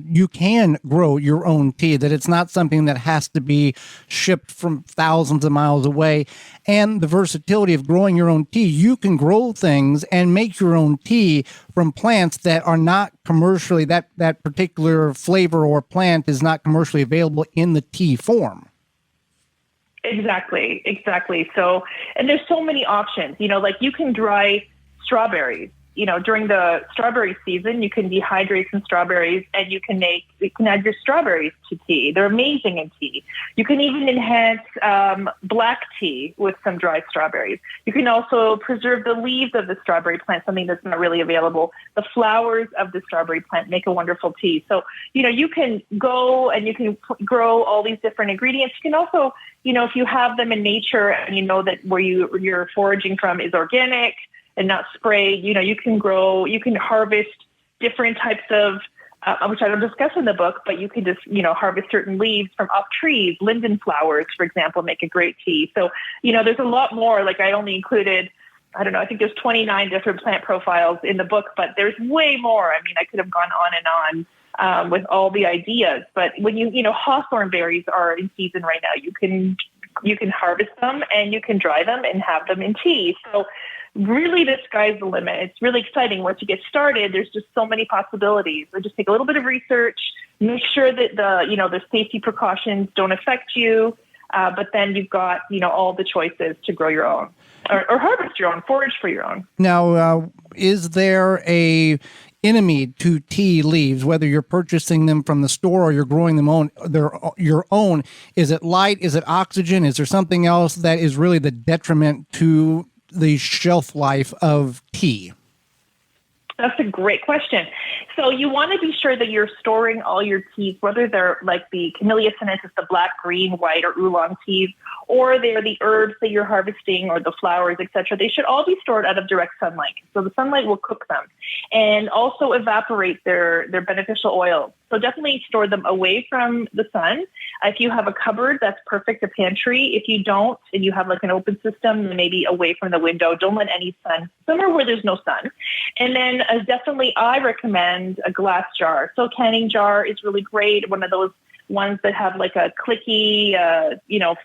you can grow your own tea, that it's not something that has to be shipped from thousands of miles away. And the versatility of growing your own tea, you can grow things and make your own tea from plants that are not commercially, that particular flavor or plant is not commercially available in the tea form. Exactly. So, and there's so many options, like you can dry strawberries, during the strawberry season, you can dehydrate some strawberries and you can add your strawberries to tea. They're amazing in tea. You can even enhance black tea with some dried strawberries. You can also preserve the leaves of the strawberry plant, something that's not really available. The flowers of the strawberry plant make a wonderful tea. So, you can go and you can grow all these different ingredients. You can also, if you have them in nature and you know that where you're foraging from is organic and not sprayed, you can harvest different types of, which I don't discuss in the book, but you can just, harvest certain leaves from up trees. Linden flowers, for example, make a great tea. So, there's a lot more. Like I only included, I think there's 29 different plant profiles in the book, but there's way more. I mean, I could have gone on and on with all the ideas, but when hawthorn berries are in season right now, you can harvest them and you can dry them and have them in tea. So really the sky's the limit. It's really exciting. Once you get started, there's just so many possibilities. So just take a little bit of research, make sure that the safety precautions don't affect you. But then you've got, all the choices to grow your own or harvest your own, forage for your own. Now, is there a enemy to tea leaves, whether you're purchasing them from the store or you're growing them your own? Is it light? Is it oxygen? Is there something else that is really the detriment to the shelf life of tea? That's a great question. So you want to be sure that you're storing all your teas, whether they're like the Camellia sinensis, the black, green, white, or oolong teas, or they're the herbs that you're harvesting or the flowers, etc. They should all be stored out of direct sunlight. So the sunlight will cook them and also evaporate their beneficial oils. So definitely store them away from the sun. If you have a cupboard, that's perfect, a pantry. If you don't, and you have like an open system, then maybe away from the window. Don't let any sun, somewhere where there's no sun. And then definitely I recommend a glass jar. So a canning jar is really great. One of those ones that have like a clicky,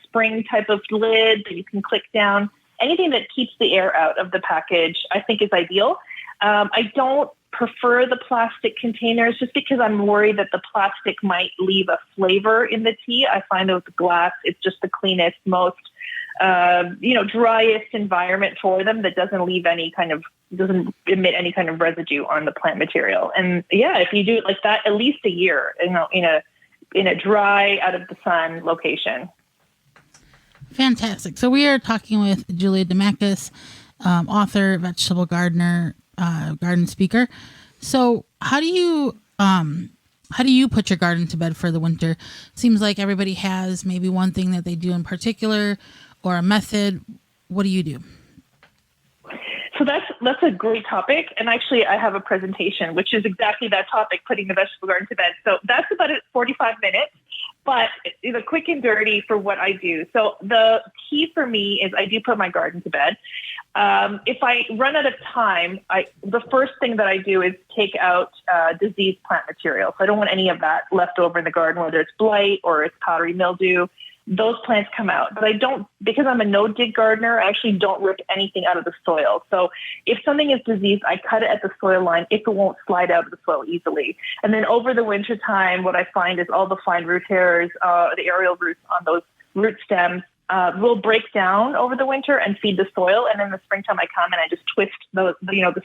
spring type of lid that you can click down. Anything that keeps the air out of the package, I think is ideal. I don't prefer the plastic containers just because I'm worried that the plastic might leave a flavor in the tea. I find those glass, it's just the cleanest, most, driest environment for them that doesn't emit any kind of residue on the plant material. And yeah, if you do it like that, at least a year, in a dry, out of the sun location. Fantastic. So we are talking with Julia Dimakos, author, vegetable gardener, garden speaker. So how do you put your garden to bed for the winter? Seems like everybody has maybe one thing that they do in particular or a method. What do you do? So that's a great topic. And actually I have a presentation, which is exactly that topic, putting the vegetable garden to bed. So that's about 45 minutes, but the quick and dirty for what I do. So the key for me is I do put my garden to bed. If I run out of time, the first thing that I do is take out diseased plant material. So I don't want any of that left over in the garden, whether it's blight or it's powdery mildew. Those plants come out. But I don't, because I'm a no-dig gardener, I actually don't rip anything out of the soil. So if something is diseased, I cut it at the soil line if it won't slide out of the soil easily. And then over the winter time, what I find is all the fine root hairs, the aerial roots on those root stems, will break down over the winter and feed the soil. And in the springtime, I come and I just twist the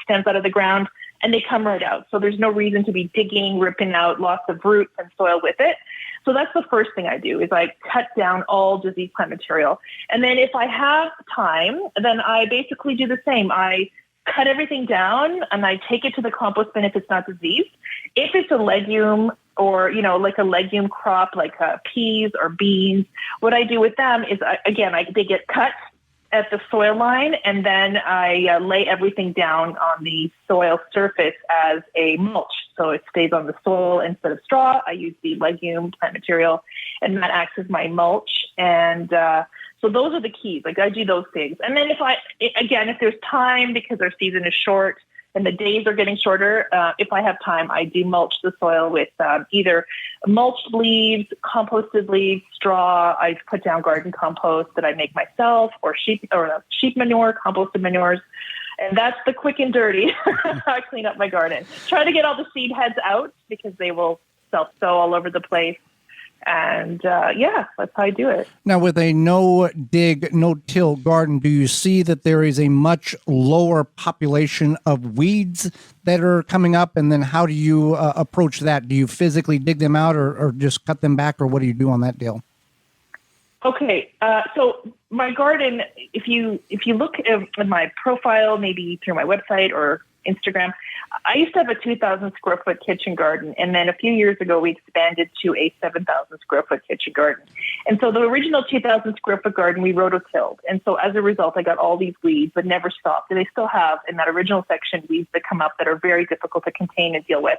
stems out of the ground and they come right out. So there's no reason to be digging, ripping out lots of roots and soil with it. So that's the first thing I do is I cut down all diseased plant material. And then if I have time, then I basically do the same. I cut everything down and I take it to the compost bin if it's not diseased. If it's a legume or, like a legume crop, like peas or beans, what I do with them is, they get cut at the soil line, and then I lay everything down on the soil surface as a mulch. So it stays on the soil instead of straw. I use the legume plant material, and that acts as my mulch. And so those are the keys. Like I do those things. And then if there's time, because our season is short and the days are getting shorter, if I have time, I do mulch the soil with either mulched leaves, composted leaves, straw. I put down garden compost that I make myself, or sheep manure, composted manures. And that's the quick and dirty. I clean up my garden. Try to get all the seed heads out because they will self-sow all over the place. And that's how I do it. Now, with a no-dig, no-till garden, do you see that there is a much lower population of weeds that are coming up? And then how do you approach that? Do you physically dig them out or just cut them back, or what do you do on that deal? Okay, so my garden, if you look at my profile, maybe through my website or Instagram, I used to have a 2,000 square foot kitchen garden. And then a few years ago, we expanded to a 7,000 square foot kitchen garden. And so the original 2,000 square foot garden, we rototilled. And so as a result, I got all these weeds, but never stopped. And they still have in that original section weeds that come up that are very difficult to contain and deal with.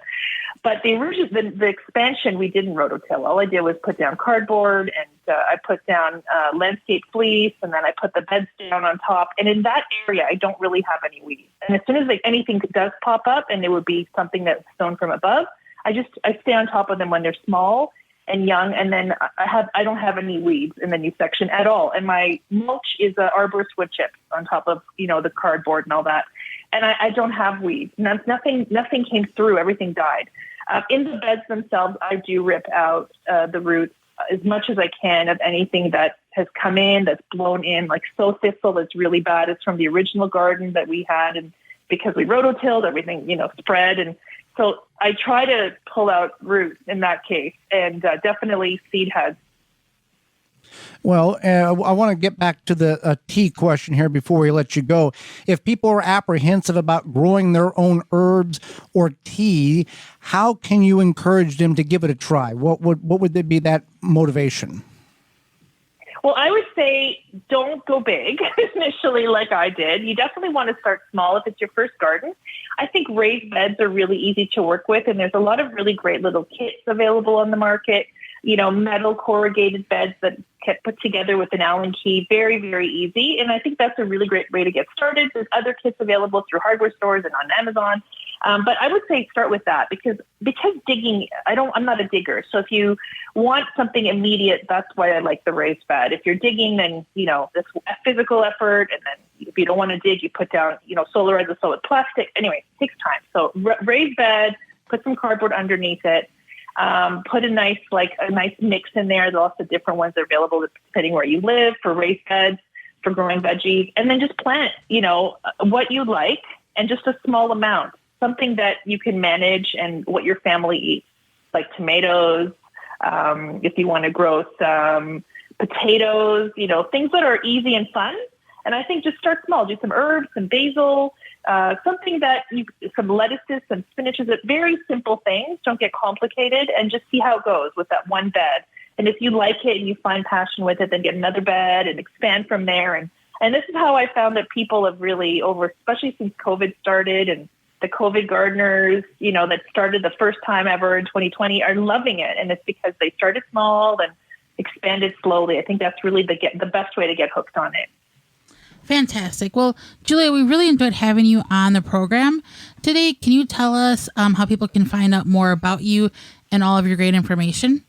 But the expansion, we didn't rototill. All I did was put down cardboard, and I put down landscape fleece, and then I put the beds down on top. And in that area, I don't really have any weeds. And as soon as anything does pop up, and it would be something that's sown from above, I stay on top of them when they're small and young. And then I don't have any weeds in the new section at all. And my mulch is arborist wood chips on top of, the cardboard and all that. And I don't have weeds. Nothing came through. Everything died. In the beds themselves, I do rip out the roots as much as I can of anything that has come in, that's blown in, like sow thistle that's really bad. It's from the original garden that we had, and because we rototilled, everything, spread and So I try to pull out roots in that case, and definitely seed heads. Well, I want to get back to the tea question here before we let you go. If people are apprehensive about growing their own herbs or tea, how can you encourage them to give it a try? What would be that motivation? Well, I would say don't go big initially like I did. You definitely want to start small if it's your first garden. I think raised beds are really easy to work with, and there's a lot of really great little kits available on the market. Metal corrugated beds that get put together with an Allen key. Very, very easy. And I think that's a really great way to get started. There's other kits available through hardware stores and on Amazon. But I would say start with that because digging, I'm not a digger. So if you want something immediate, that's why I like the raised bed. If you're digging, then, that's a physical effort. And then if you don't want to dig, you put down, solarize the soil with plastic. Anyway, it takes time. So raised bed, put some cardboard underneath it. Put a nice mix in there. There's lots of different ones available depending where you live for raised beds, for growing veggies, and then just plant, what you like and just a small amount, something that you can manage and what your family eats, like tomatoes. If you want to grow some potatoes, things that are easy and fun. And I think just start small. Do some herbs, some basil, something some lettuces, some spinaches, very simple things. Don't get complicated and just see how it goes with that one bed. And if you like it and you find passion with it, then get another bed and expand from there. And this is how I found that people have really especially since COVID started and the COVID gardeners, that started the first time ever in 2020 are loving it. And it's because they started small and expanded slowly. I think that's really the best way to get hooked on it. Fantastic. Well, Julia, we really enjoyed having you on the program today. Can you tell us how people can find out more about you and all of your great information?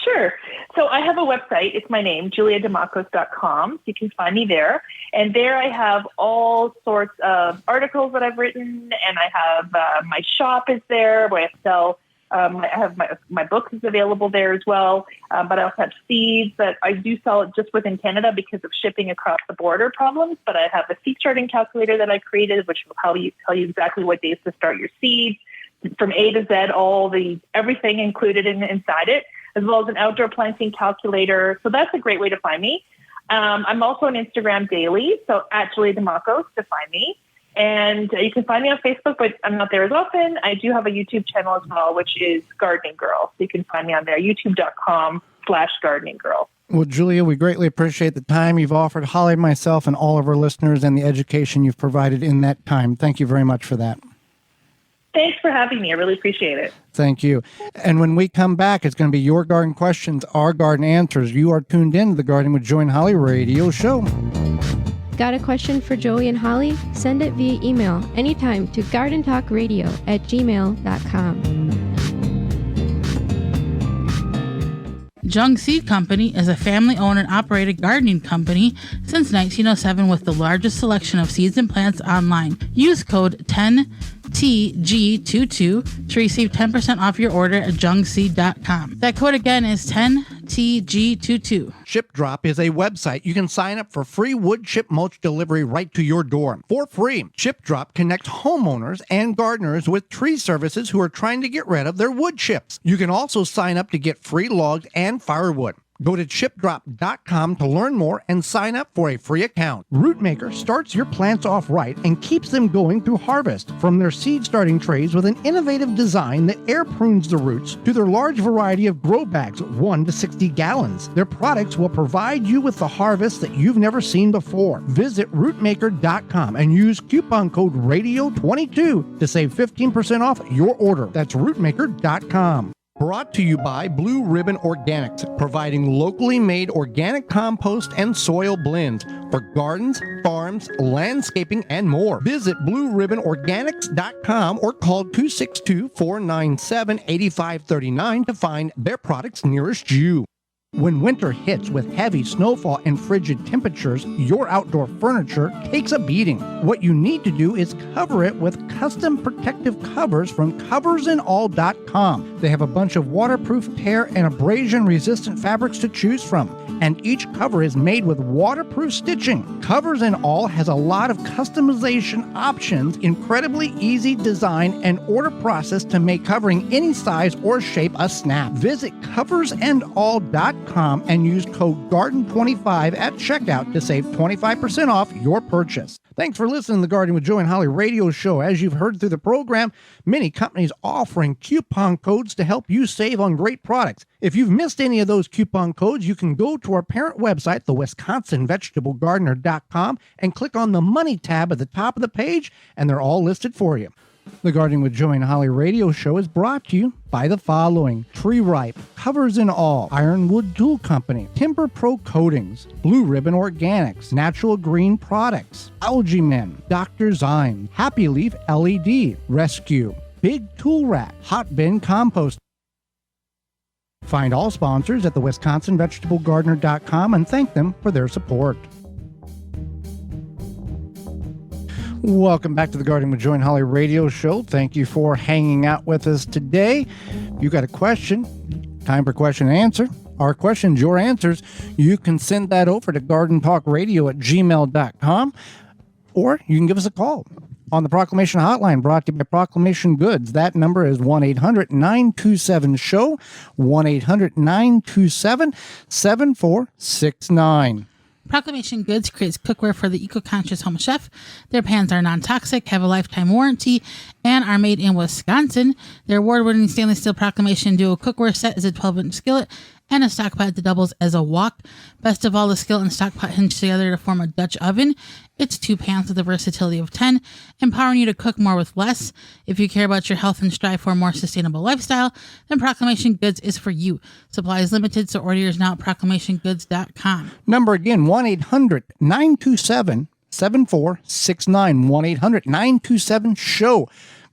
Sure. So I have a website. It's my name, juliadimakos.com. You can find me there. And there I have all sorts of articles that I've written, and I have my shop is there where I sell. I have my books is available there as well, but I also have seeds that I do sell just within Canada because of shipping across the border problems. But I have a seed starting calculator that I created, which will tell you exactly what days to start your seeds, from A to Z, everything included inside it, as well as an outdoor planting calculator. So that's a great way to find me. I'm also on Instagram daily, so at Julia Dimakos to find me. And you can find me on Facebook, but I'm not there as often. I do have a YouTube channel as well, which is Gardening Girl. So you can find me on there, youtube.com/Gardening Girl. Well, Julia, we greatly appreciate the time you've offered Holly, myself, and all of our listeners and the education you've provided in that time. Thank you very much for that. Thanks for having me. I really appreciate it. Thank you. And when we come back, it's going to be your garden questions, our garden answers. You are tuned in to the Gardening with Joy and Holly radio show. Got a question for Joey and Holly? Send it via email anytime to gardentalkradio@gmail.com. Jung Seed Company is a family-owned and operated gardening company since 1907 with the largest selection of seeds and plants online. Use code 10TG22 to receive 10% off your order at jungseed.com. That code again is 10TG22. Ship Drop is a website. You can sign up for free wood chip mulch delivery right to your door for free. Ship Drop connects homeowners and gardeners with tree services who are trying to get rid of their wood chips. You can also sign up to get free logs and firewood. Go to chipdrop.com to learn more and sign up for a free account. Rootmaker starts your plants off right and keeps them going through harvest. From their seed starting trays with an innovative design that air prunes the roots to their large variety of grow bags, 1 to 60 gallons. Their products will provide you with the harvest that you've never seen before. Visit rootmaker.com and use coupon code RADIO22 to save 15% off your order. That's rootmaker.com. Brought to you by Blue Ribbon Organics, providing locally made organic compost and soil blends for gardens, farms, landscaping, and more. Visit blueribbonorganics.com or call 262-497-8539 to find their products nearest you. When winter hits with heavy snowfall and frigid temperatures, your outdoor furniture takes a beating. What you need to do is cover it with custom protective covers from coversandall.com. They have a bunch of waterproof, tear, and abrasion-resistant fabrics to choose from. and each cover is made with waterproof stitching. Covers and All has a lot of customization options, incredibly easy design and order process to make covering any size or shape a snap. Visit coversandall.com and use code GARDEN25 at checkout to save 25% off your purchase. Thanks for listening to the Gardening with Joe and Holly radio show. As you've heard through the program, many companies offering coupon codes to help you save on great products. If you've missed any of those coupon codes, you can go to our parent website, the WisconsinVegetableGardener.com, and click on the Money tab at the top of the page, and they're all listed for you. The Gardening with Joe and Holly radio show is brought to you by the following: Tree Ripe, Covers and All, Ironwood Tool Company, Timber Pro Coatings, Blue Ribbon Organics, Natural Green Products, Algae Men, Dr. Zyme, Happy Leaf LED, Rescue, Big Tool Rack, Hot Bin Compost. Find all sponsors at the WisconsinVegetableGardener.com and thank them for their support. Welcome back to the Gardening with Joe and Holly radio show. Thank you for hanging out with us today. If you got a question, time for question and answer. Our questions, your answers, you can send that over to gardentalkradio@gmail.com, or you can give us a call on the Proclamation Hotline, brought to you by Proclamation Goods. That number is 1-800-927-SHOW, 1-800-927-7469. Proclamation Goods creates cookware for the eco-conscious home chef. Their pans are non-toxic, have a lifetime warranty, and are made in Wisconsin. Their award-winning stainless steel Proclamation Duo cookware set is a 12-inch skillet and a stock pot that doubles as a wok. Best of all, the skillet and stock pot hinge together to form a Dutch oven. It's 2 pans with a versatility of 10, empowering you to cook more with less. If you care about your health and strive for a more sustainable lifestyle, then Proclamation Goods is for you. Supply is limited, so order yours now at proclamationgoods.com. Number again, 1-800-927-7469, 1-800-927-SHOW.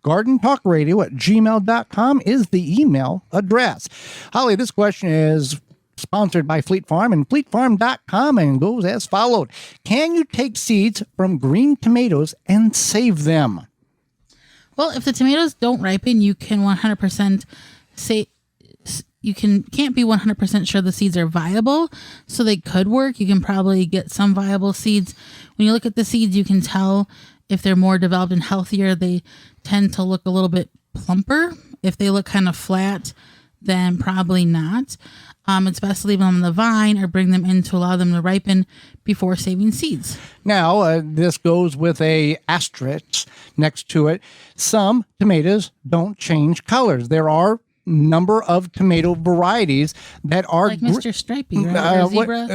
GardenTalkRadio@gmail.com is the email address. Holly, this question is sponsored by Fleet Farm and FleetFarm.com and goes as followed. Can you take seeds from green tomatoes and save them? Well, if the tomatoes don't ripen, you can 100% say can't be 100% sure the seeds are viable, so they could work. You can probably get some viable seeds. When you look at the seeds, you can tell if they're more developed and healthier. They tend to look a little bit plumper. If they look kind of flat, then probably not. It's best to leave them on the vine or bring them in to allow them to ripen before saving seeds. Now, this goes with a asterisk next to it. Some tomatoes don't change colors. There are number of tomato varieties that are like Mr. Stripey, right? Or zebra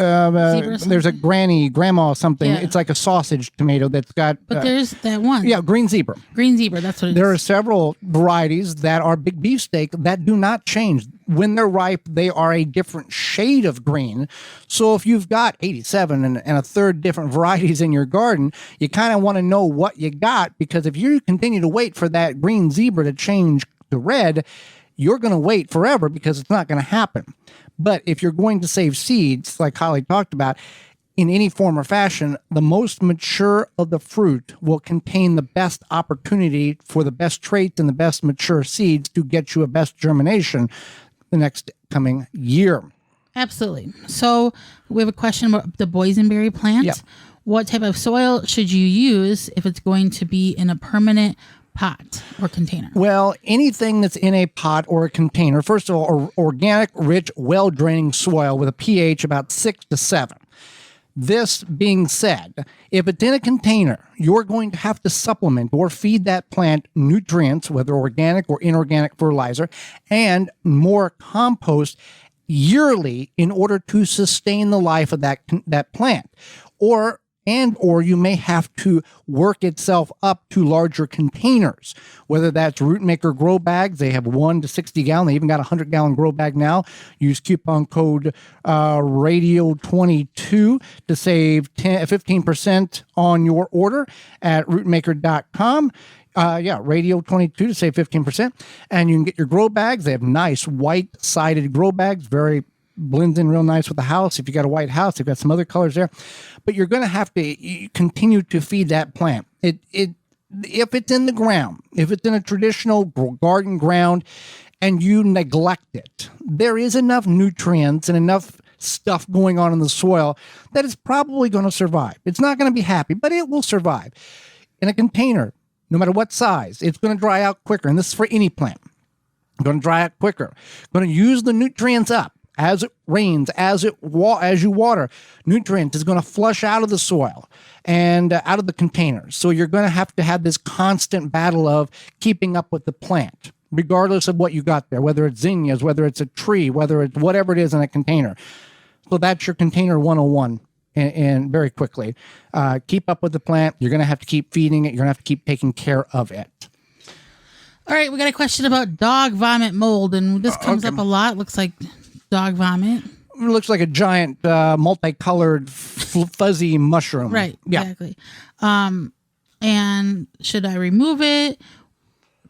there's a grandma something. Yeah. It's like a sausage tomato that's got. But there's that one. Yeah, green zebra. Green zebra. That's what it is. There are several varieties that are big beefsteak that do not change. When they're ripe, they are a different shade of green. So if you've got 87 and a third different varieties in your garden, you kind of want to know what you got, because if you continue to wait for that green zebra to change to red, you're going to wait forever because it's not going to happen. But if you're going to save seeds, like Holly talked about, in any form or fashion, the most mature of the fruit will contain the best opportunity for the best traits and the best mature seeds to get you a best germination the next coming year. Absolutely. So we have a question about the boysenberry plant. Yep. What type of soil should you use if it's going to be in a permanent pot or container? Well, anything that's in a pot or a container, first of all, organic, rich, well-draining soil with a pH about 6 to 7. This being said, if it's in a container, you're going to have to supplement or feed that plant nutrients, whether organic or inorganic fertilizer, and more compost yearly in order to sustain the life of that plant. Or you may have to work itself up to larger containers, whether that's root maker grow bags. They have 1 to 60 gallon. They even got a 100-gallon grow bag now. Use coupon code radio22 to save 15% on your order at rootmaker.com. radio22 to save 15%. And you can get your grow bags. They have nice white-sided grow bags, very blends in real nice with the house. If you got a white house, they've got some other colors there. But you're going to have to continue to feed that plant. If it's in the ground, if it's in a traditional garden ground, and you neglect it, there is enough nutrients and enough stuff going on in the soil, that it's probably going to survive. It's not going to be happy, but it will survive. In a container, no matter what size, it's going to dry out quicker. And this is for any plant. It's going to dry out quicker. Going to use the nutrients up. As it rains, as you water, nutrients is going to flush out of the soil and out of the containers. So you're going to have this constant battle of keeping up with the plant, regardless of what you got there, whether it's zinnias, whether it's a tree, whether it's whatever it is in a container. So that's your container 101. And very quickly, keep up with the plant. You're going to have to keep feeding it. You're going to have to keep taking care of it. All right, we got a question about dog vomit mold, and this comes up a lot. Looks like dog vomit. It looks like a giant, multicolored, fuzzy mushroom. Right, yeah. Exactly. And should I remove it?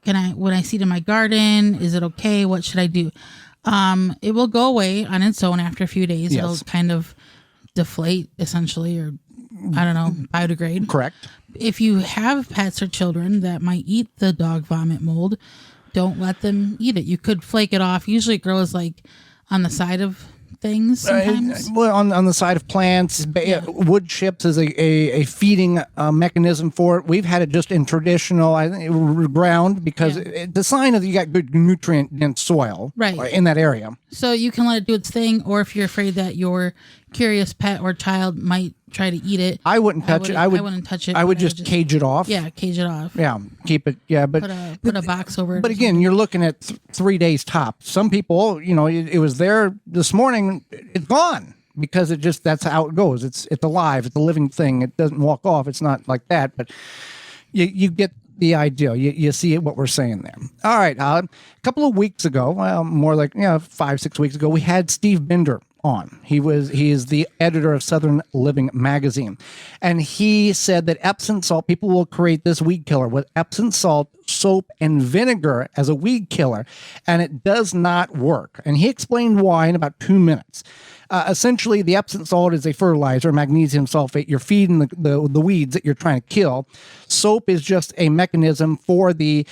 When I see it in my garden, is it okay? What should I do? It will go away on its own after a few days. Yes. It'll kind of deflate, essentially, or I don't know, biodegrade. Correct. If you have pets or children that might eat the dog vomit mold, don't let them eat it. You could flake it off. Usually it grows like on the side of things sometimes. Well, on the side of plants, wood chips is a feeding mechanism for it. We've had it just in traditional ground because it's a sign that you got good nutrient-dense soil in that area. So you can let it do its thing, or if you're afraid that your curious pet or child might try to eat it, I wouldn't touch it. I wouldn't touch it. I would just cage it off. Yeah, cage it off. Yeah, keep it. Yeah, but put a box over it. But again, you're looking at 3 days top. Some people, it was there this morning. It's gone because that's how it goes. It's alive. It's a living thing. It doesn't walk off. It's not like that. But you get the idea. You see what we're saying there. All right. A couple of weeks ago, well, more like 5-6 weeks ago, we had Steve Binder on. He is the editor of Southern Living magazine, and he said that Epsom salt, people will create this weed killer with Epsom salt, soap, and vinegar as a weed killer, and it does not work. And he explained why in about 2 minutes. Essentially, the Epsom salt is a fertilizer, magnesium sulfate. You're feeding the weeds that you're trying to kill. Soap is just a mechanism for the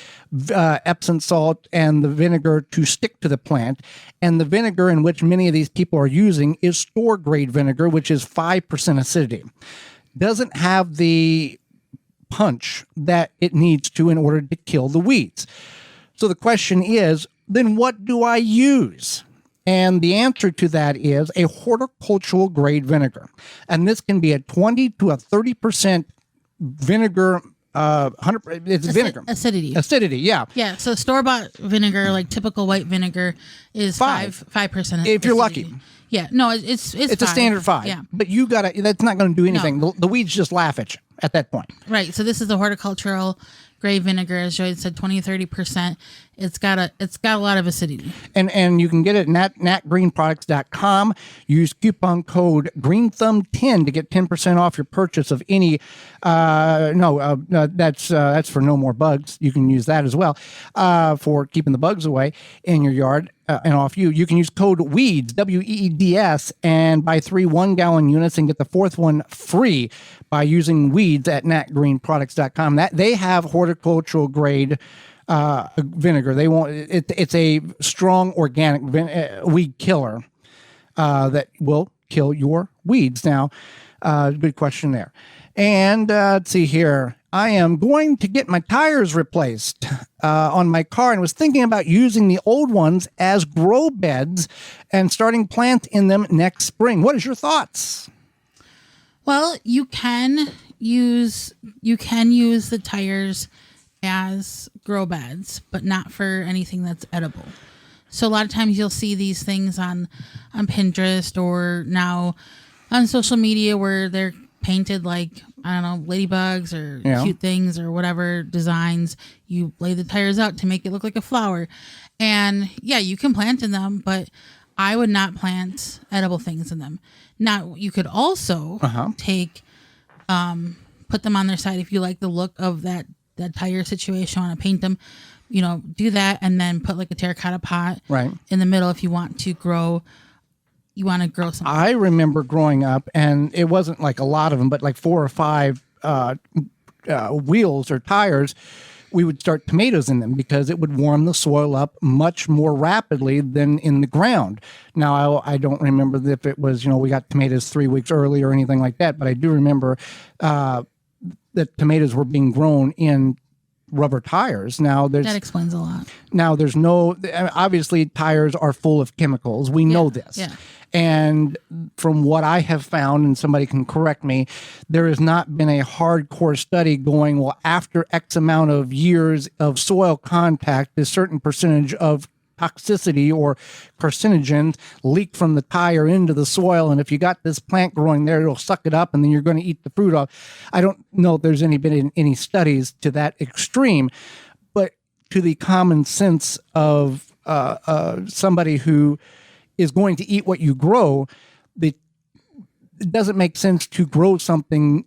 Epsom salt and the vinegar to stick to the plant. And the vinegar in which many of these people are using is store-grade vinegar, which is 5% acidity. Doesn't have the punch that it needs to in order to kill the weeds. So the question is, then what do I use? And the answer to that is a horticultural grade vinegar. And this can be a 20 to a 30% vinegar, 100%, it's vinegar. Acidity. Acidity, yeah. Yeah, so store-bought vinegar, like typical white vinegar, is 5%. If you're lucky. Yeah, no, it's a standard 5. Yeah. But that's not going to do anything. No. The weeds just laugh at you at that point. Right, so this is the horticultural grade vinegar, as Joy said, 20-30%. It's got a lot of acidity. And you can get it at natgreenproducts.com. Use coupon code GREENTHUMB10 to get 10% off your purchase of any that's for No More Bugs. You can use that as well for keeping the bugs away in your yard and off you. You can use code WEEDS, WEEDS, and buy 3 1-gallon units and get the 4th one free by using WEEDS at natgreenproducts.com. That they have horticultural grade vinegar. They won't. It's a strong organic weed killer that will kill your weeds. Now, good question there. And let's see here. I am going to get my tires replaced on my car, and was thinking about using the old ones as grow beds and starting plants in them next spring. What is your thoughts? Well, you can use the tires as grow beds, but not for anything that's edible. So a lot of times you'll see these things on Pinterest or now on social media where they're painted like, I don't know, ladybugs or cute things or whatever designs. You lay the tires out to make it look like a flower. And yeah, you can plant in them, but I would not plant edible things in them. Now, you could also take, put them on their side if you like the look of that tire situation, want to paint them, do that, and then put like a terracotta pot in the middle if you want to grow. You want to grow something. I remember growing up, and it wasn't like a lot of them, but like 4 or 5 wheels or tires we would start tomatoes in them because it would warm the soil up much more rapidly than in the ground. Now, I don't remember if it was, we got tomatoes 3 weeks early or anything like that, but I do remember that tomatoes were being grown in rubber tires. Now, that explains a lot. Now, there's obviously tires are full of chemicals. We know this. Yeah. And from what I have found, and somebody can correct me, there has not been a hardcore study going, well, after X amount of years of soil contact, a certain percentage of toxicity or carcinogens leak from the tire into the soil. And if you got this plant growing there, it'll suck it up and then you're going to eat the fruit off. I don't know if there's been any studies to that extreme, but to the common sense of somebody who is going to eat what you grow, it doesn't make sense to grow something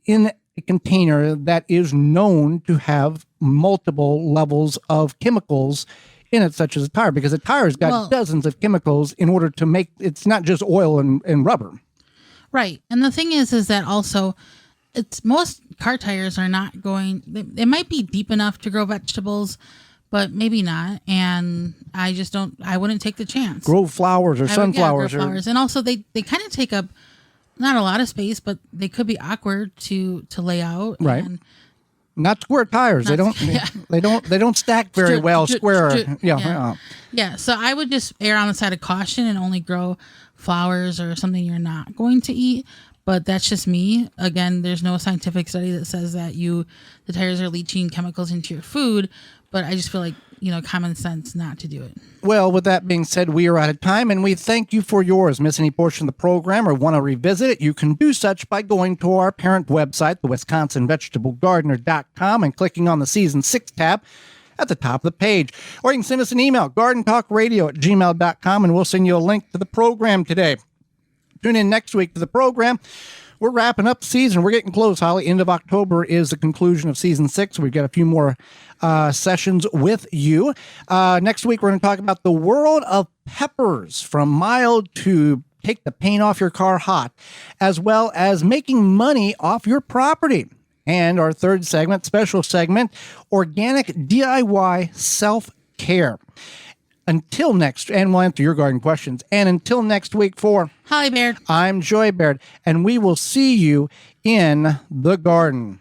in a container that is known to have multiple levels of chemicals in it, such as a tire, because a tire's got dozens of chemicals in order to make, it's not just oil and rubber. Right. And the thing is that also most car tires are not going, they might be deep enough to grow vegetables, but maybe not. And I wouldn't take the chance. Grow flowers or sunflowers. Grow flowers. And also they kind of take up not a lot of space, but they could be awkward to lay out. Right. And not square tires. They don't stack very well square. Yeah. So I would just err on the side of caution and only grow flowers or something you're not going to eat. But that's just me. Again, there's no scientific study that says that the tires are leaching chemicals into your food. But I just feel like, common sense not to do it. Well, with that being said, we are out of time, and we thank you for yours. Miss any portion of the program or want to revisit it, you can do such by going to our parent website, the WisconsinVegetableGardener.com, and clicking on the Season 6 tab at the top of the page. Or you can send us an email, gardentalkradio@gmail.com, and we'll send you a link to the program today. Tune in next week to the program. We're wrapping up the season. We're getting close, Holly. End of October is the conclusion of Season 6. We've got a few more sessions with you. Next week, we're going to talk about the world of peppers, from mild to take the paint off your car hot, as well as making money off your property. And our third segment, special segment, organic DIY self-care. Until next, and we'll answer your garden questions. And until next week for Holly Baird, I'm Joy Baird, and we will see you in the garden.